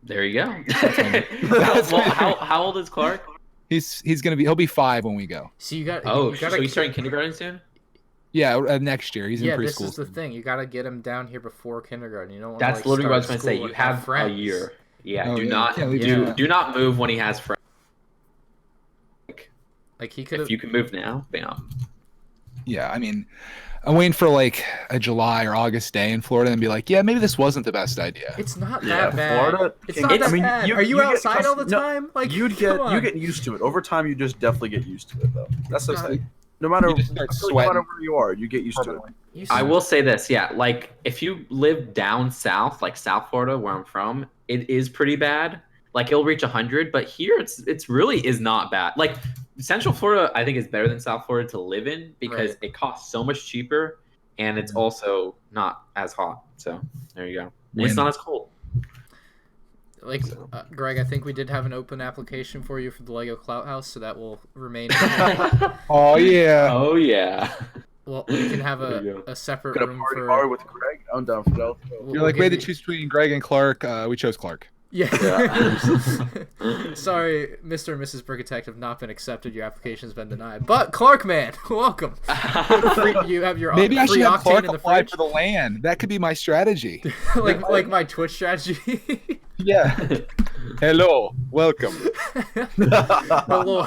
Speaker 3: There you go. Well, how old is Clark?
Speaker 2: He'll be 5 when we go.
Speaker 1: So you got.
Speaker 3: So he's starting kindergarten soon?
Speaker 2: Yeah, next year. He's in preschool.
Speaker 1: This is the thing. You got to get him down here before kindergarten. You don't want
Speaker 3: That's literally what I was going to say. You have a year. Yeah, do not move when he has friends.
Speaker 1: Like he could.
Speaker 3: If you can move now, bam.
Speaker 2: Yeah, I mean, I'm waiting for like a July or August day in Florida and be like, yeah, maybe this wasn't the best idea.
Speaker 1: It's not that bad.
Speaker 4: Florida,
Speaker 1: it's not that bad. Are you outside all the time? Like
Speaker 4: you get used to it. Over time, you just definitely get used to it, though. That's the thing. No matter where you are, you get used to it.
Speaker 3: I will say this, yeah, like if you live down south, like South Florida, where I'm from, it is pretty bad. Like it'll reach 100, but here it's really is not bad. Like Central Florida, I think is better than South Florida to live in because it costs so much cheaper, and it's also not as hot. So there you go. And it's not as cold.
Speaker 1: Like Greg, I think we did have an open application for you for the Lego Clout House, so that will remain.
Speaker 2: Oh yeah.
Speaker 3: Oh yeah.
Speaker 1: Well, we can have a separate room for.
Speaker 4: Bar with Greg. I'm down for that.
Speaker 2: You're like, we had to choose between Greg and Clark. We chose Clark.
Speaker 1: Yeah. Sorry, Mr. and Mrs. Brickatect have not been accepted. Your application has been denied. But Clark, man, welcome. You have your
Speaker 2: maybe I should have Clark
Speaker 1: in the
Speaker 2: apply
Speaker 1: fridge.
Speaker 2: for the land. That could be my strategy.
Speaker 1: like my Twitch strategy.
Speaker 2: Yeah. Hello, welcome.
Speaker 1: Hello,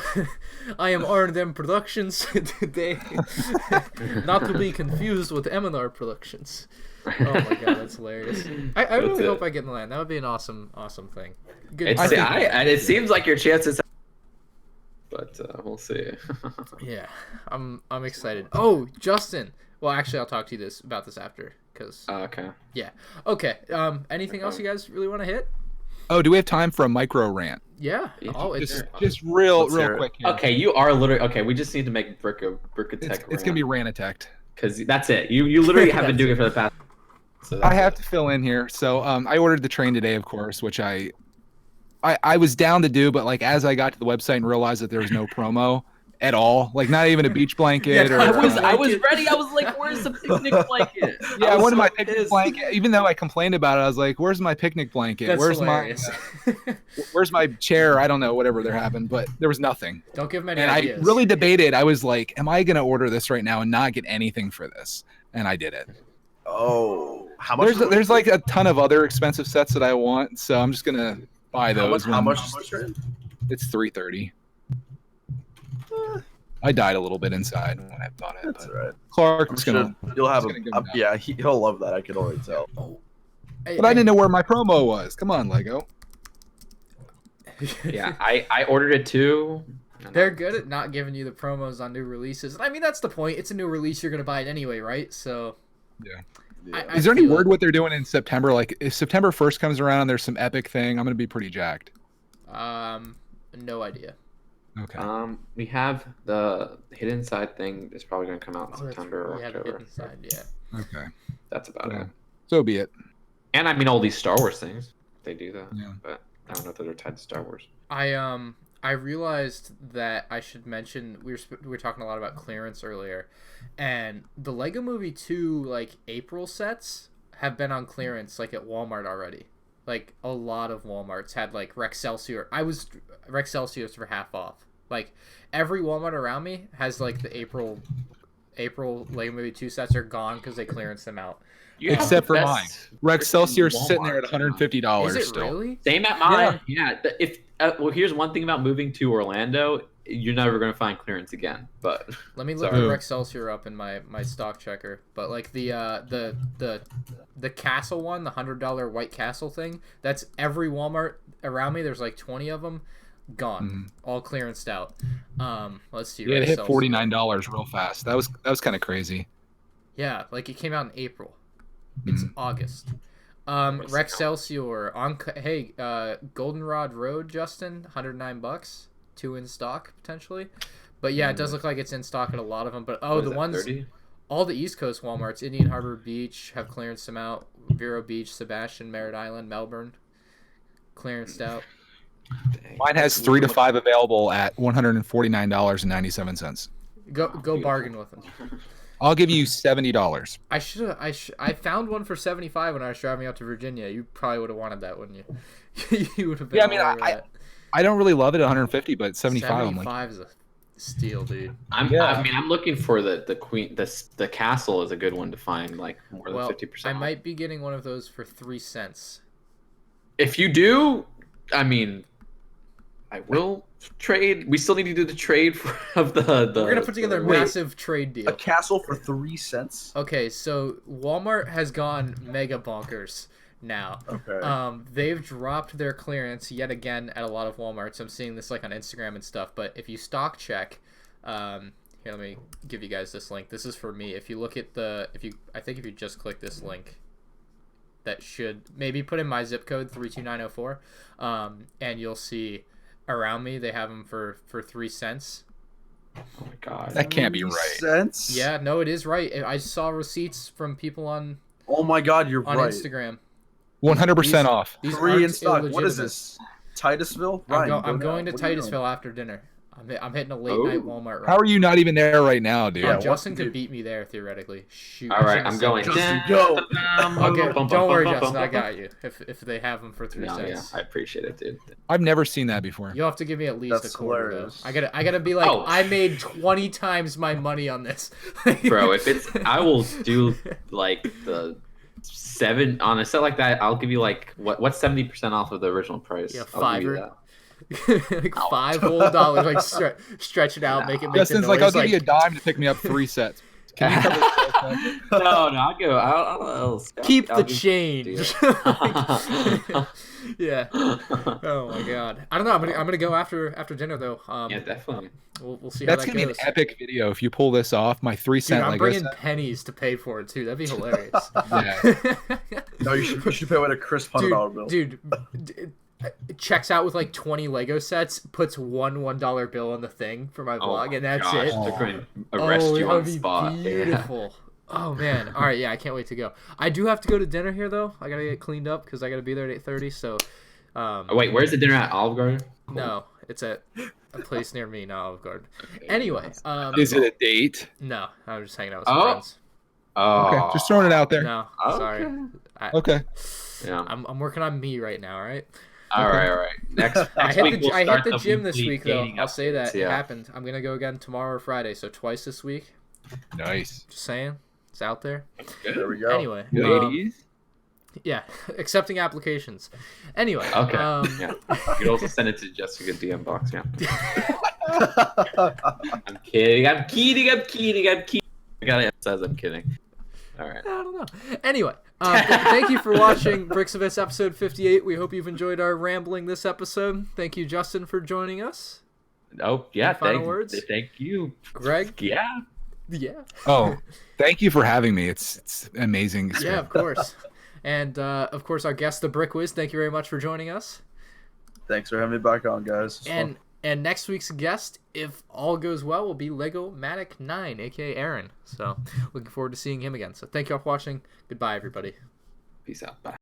Speaker 1: I am MandRproductions today. Not to be confused with MandRproductions. Oh my god, that's hilarious. I really hope I get in the land. That would be an awesome thing. Good.
Speaker 3: And it seems like your chances, but we'll see.
Speaker 1: Yeah, I'm excited. Oh, Justin. Well, actually, I'll talk to you about this after, because.
Speaker 3: Okay.
Speaker 1: Yeah. Okay. Anything else you guys really want to hit?
Speaker 2: Oh, do we have time for a micro rant?
Speaker 1: Yeah. Oh,
Speaker 2: just real quick. Here.
Speaker 3: Okay, you are literally okay. We just need to make Brickatect.
Speaker 2: It's gonna be rant attacked.
Speaker 3: Because that's it. You literally have been doing it for the past. So
Speaker 2: I have to fill in here. So I ordered the train today, of course, which I was down to do, but like as I got to the website and realized that there was no promo at all, like not even a beach blanket.
Speaker 3: Yeah, I was ready. I was like, "Where's the picnic blanket?"
Speaker 2: Yeah, I wanted my picnic blanket. Even though I complained about it, I was like, "Where's my picnic blanket?
Speaker 1: That's
Speaker 2: where's
Speaker 1: hilarious.
Speaker 2: where's my chair? I don't know, whatever there happened, but there was nothing."
Speaker 1: Don't give them any
Speaker 2: and
Speaker 1: ideas.
Speaker 2: I really debated. I was like, "Am I gonna order this right now and not get anything for this?" And I did it.
Speaker 4: Oh, how much?
Speaker 2: There's like a ton of other expensive sets that I want, so I'm just gonna buy those.
Speaker 4: How much is the train?
Speaker 2: It's $330. I died a little bit inside when I bought it.
Speaker 4: That's all right.
Speaker 2: Clark's gonna.
Speaker 4: You'll have yeah, he'll love that. I can already tell.
Speaker 1: Oh.
Speaker 2: But I didn't know where my promo was. Come on, Lego.
Speaker 3: Yeah, I ordered it too.
Speaker 1: They're good at not giving you the promos on new releases. I mean, that's the point. It's a new release. You're gonna buy it anyway, right? So.
Speaker 2: Yeah. Is there any word what they're doing in September? Like, if September 1st comes around and there's some epic thing, I'm gonna be pretty jacked.
Speaker 1: No idea.
Speaker 2: Okay.
Speaker 3: We have the hidden side thing is probably going to come out in September or October.
Speaker 1: Hidden side, yeah.
Speaker 2: Okay.
Speaker 3: That's about it.
Speaker 2: So be it.
Speaker 3: And I mean, all these Star Wars things, they do that.
Speaker 2: Yeah.
Speaker 3: But I don't know if those are tied to Star Wars.
Speaker 1: I I realized that I should mention we were talking a lot about clearance earlier, and the Lego Movie 2 like April sets have been on clearance like at Walmart already. Like a lot of Walmarts had like Rexcelsior. Rexcelsior's for half off. Like every Walmart around me has like the April Lego Movie 2 sets are gone because they clearance them out.
Speaker 2: Except for mine. Rexcelsior's sitting there at $150
Speaker 1: Is it
Speaker 2: still.
Speaker 1: really?
Speaker 3: Same at mine. Yeah. If well, here's one thing about moving to Orlando: you're never gonna find clearance again. But
Speaker 1: let me look the Rexcelsior up in my stock checker. But like the castle one, the $100 White Castle thing, that's every Walmart around me. There's like 20 of them. Gone, all clearanced out. Let's see.
Speaker 2: Yeah, it hit $49 real fast. That was kind of crazy.
Speaker 1: Yeah, like it came out in April. It's August. Rexcelsior on. Hey, Goldenrod Road, Justin, $109, 2 in stock potentially. But yeah, it does look like it's in stock at a lot of them. But the ones, 30? All the East Coast WalMarts, Indian Harbor Beach have clearanced them out. Vero Beach, Sebastian, Merritt Island, Melbourne, clearanced out.
Speaker 2: Dang. Mine has 3 to 5 available at $149.97.
Speaker 1: Go bargain with them.
Speaker 2: I'll give you $70.
Speaker 1: I found one for $75 when I was driving out to Virginia. You probably would have wanted that, wouldn't you? You would have been.
Speaker 2: Yeah, I mean, I don't really love it at 150, but 75.
Speaker 1: 75 is a steal, dude.
Speaker 3: I mean, I'm looking for the queen. The castle is a good one to find, like more than 50%.
Speaker 1: I might be getting one of those for 3 cents.
Speaker 3: If you do, I mean, I will trade. We still need to do the trade of the.
Speaker 1: We're gonna put together a massive trade deal.
Speaker 4: A castle for 3 cents.
Speaker 1: Okay, so Walmart has gone mega bonkers now.
Speaker 4: Okay.
Speaker 1: They've dropped their clearance yet again at a lot of Walmarts. I'm seeing this like on Instagram and stuff. But if you stock check, here, let me give you guys this link. This is for me. If you look at if you just click this link, that should maybe put in my zip code 32904, and you'll see. Around me, they have them for 3 cents.
Speaker 3: Oh my god,
Speaker 2: that can't be right.
Speaker 4: Cents?
Speaker 1: Yeah, no, it is right. I saw receipts from people on.
Speaker 4: Oh my god, you're
Speaker 1: on
Speaker 4: right.
Speaker 1: Instagram.
Speaker 2: 100% off.
Speaker 1: These
Speaker 4: 3 in stock. What is this? Titusville?
Speaker 1: I'm going to Titusville after dinner. I'm hitting a late night Walmart run.
Speaker 2: How are you not even there right now, dude?
Speaker 1: Yeah, Justin could beat me there theoretically. Shoot.
Speaker 3: All right, I'm going.
Speaker 4: Justin, go.
Speaker 1: Okay, don't worry, Justin. I got you. If they have them for 3 cents.
Speaker 3: Yeah, I appreciate it, dude.
Speaker 2: I've never seen that before.
Speaker 1: You'll have to give me at least
Speaker 4: That's
Speaker 1: a quarter.
Speaker 4: hilarious.
Speaker 1: Though. I gotta be like, I made 20 times my money on this.
Speaker 3: Bro, if it's, I will do like the 7 on a set like that. I'll give you like what's 70% off of the original price?
Speaker 1: Yeah, $5. Like $5 whole, like stretch it out, make it.
Speaker 2: Justin's like, I'll give you a dime to pick me up 3 sets. Can you cover
Speaker 3: No, I'll go. I'll
Speaker 1: keep the change. Yeah. Oh my god. I don't know. I'm gonna go after dinner though.
Speaker 3: Yeah, definitely.
Speaker 1: We'll see how that goes.
Speaker 2: That's gonna be an epic video if you pull this off. My 3 cent.
Speaker 1: I'm bringing pennies to pay for it too. That'd be hilarious.
Speaker 2: Yeah.
Speaker 4: No, you should pay with a crisp $100 bill.
Speaker 1: Dude, it checks out with like 20 Lego sets, puts $1 bill on the thing for my vlog, and that's it.
Speaker 3: They're going to arrest you on the spot.
Speaker 1: Beautiful. Yeah. Oh man. All right, yeah, I can't wait to go. I do have to go to dinner here though. I gotta get cleaned up because I gotta be there at 8:30. So.
Speaker 3: Wait, where's the dinner at? Olive Garden? Cool.
Speaker 1: No, it's at a place near me, not Olive Garden.
Speaker 3: Okay,
Speaker 1: anyway,
Speaker 2: is it a date?
Speaker 1: No, I'm just hanging out with some friends.
Speaker 3: Oh,
Speaker 2: okay, just throwing it out there.
Speaker 1: No, sorry.
Speaker 2: Okay.
Speaker 3: Yeah.
Speaker 1: I'm working on me right now. All right.
Speaker 3: All right. Next
Speaker 1: I
Speaker 3: week
Speaker 1: hit the gym this
Speaker 3: weekly
Speaker 1: week though.
Speaker 3: dating
Speaker 1: I'll say that
Speaker 3: updates,
Speaker 1: it happened. I'm gonna go again tomorrow or Friday, so twice this week.
Speaker 2: Nice.
Speaker 1: Just saying, it's out there.
Speaker 4: There we go.
Speaker 1: Anyway,
Speaker 2: ladies.
Speaker 1: Yeah, accepting applications. Anyway.
Speaker 3: Okay. Yeah. You could also send it to Jessica DM box. Yeah. I'm kidding. I gotta emphasize I'm kidding. All right.
Speaker 1: I don't know. Anyway, thank you for watching Bricks of Us episode 58. We hope you've enjoyed our rambling this episode. Thank you, Justin, for joining us.
Speaker 3: Oh yeah.
Speaker 1: Final words.
Speaker 3: Thank you,
Speaker 1: Greg.
Speaker 3: Yeah.
Speaker 2: Oh, thank you for having me. It's amazing.
Speaker 1: Yeah, of course. And, of course, our guest, the Brick Wiz, thank you very much for joining us.
Speaker 4: Thanks for having me back on, guys.
Speaker 1: And next week's guest, if all goes well, will be Lego Matic 9, a.k.a. Aaron. So, looking forward to seeing him again. So, thank you all for watching. Goodbye, everybody.
Speaker 3: Peace out. Bye.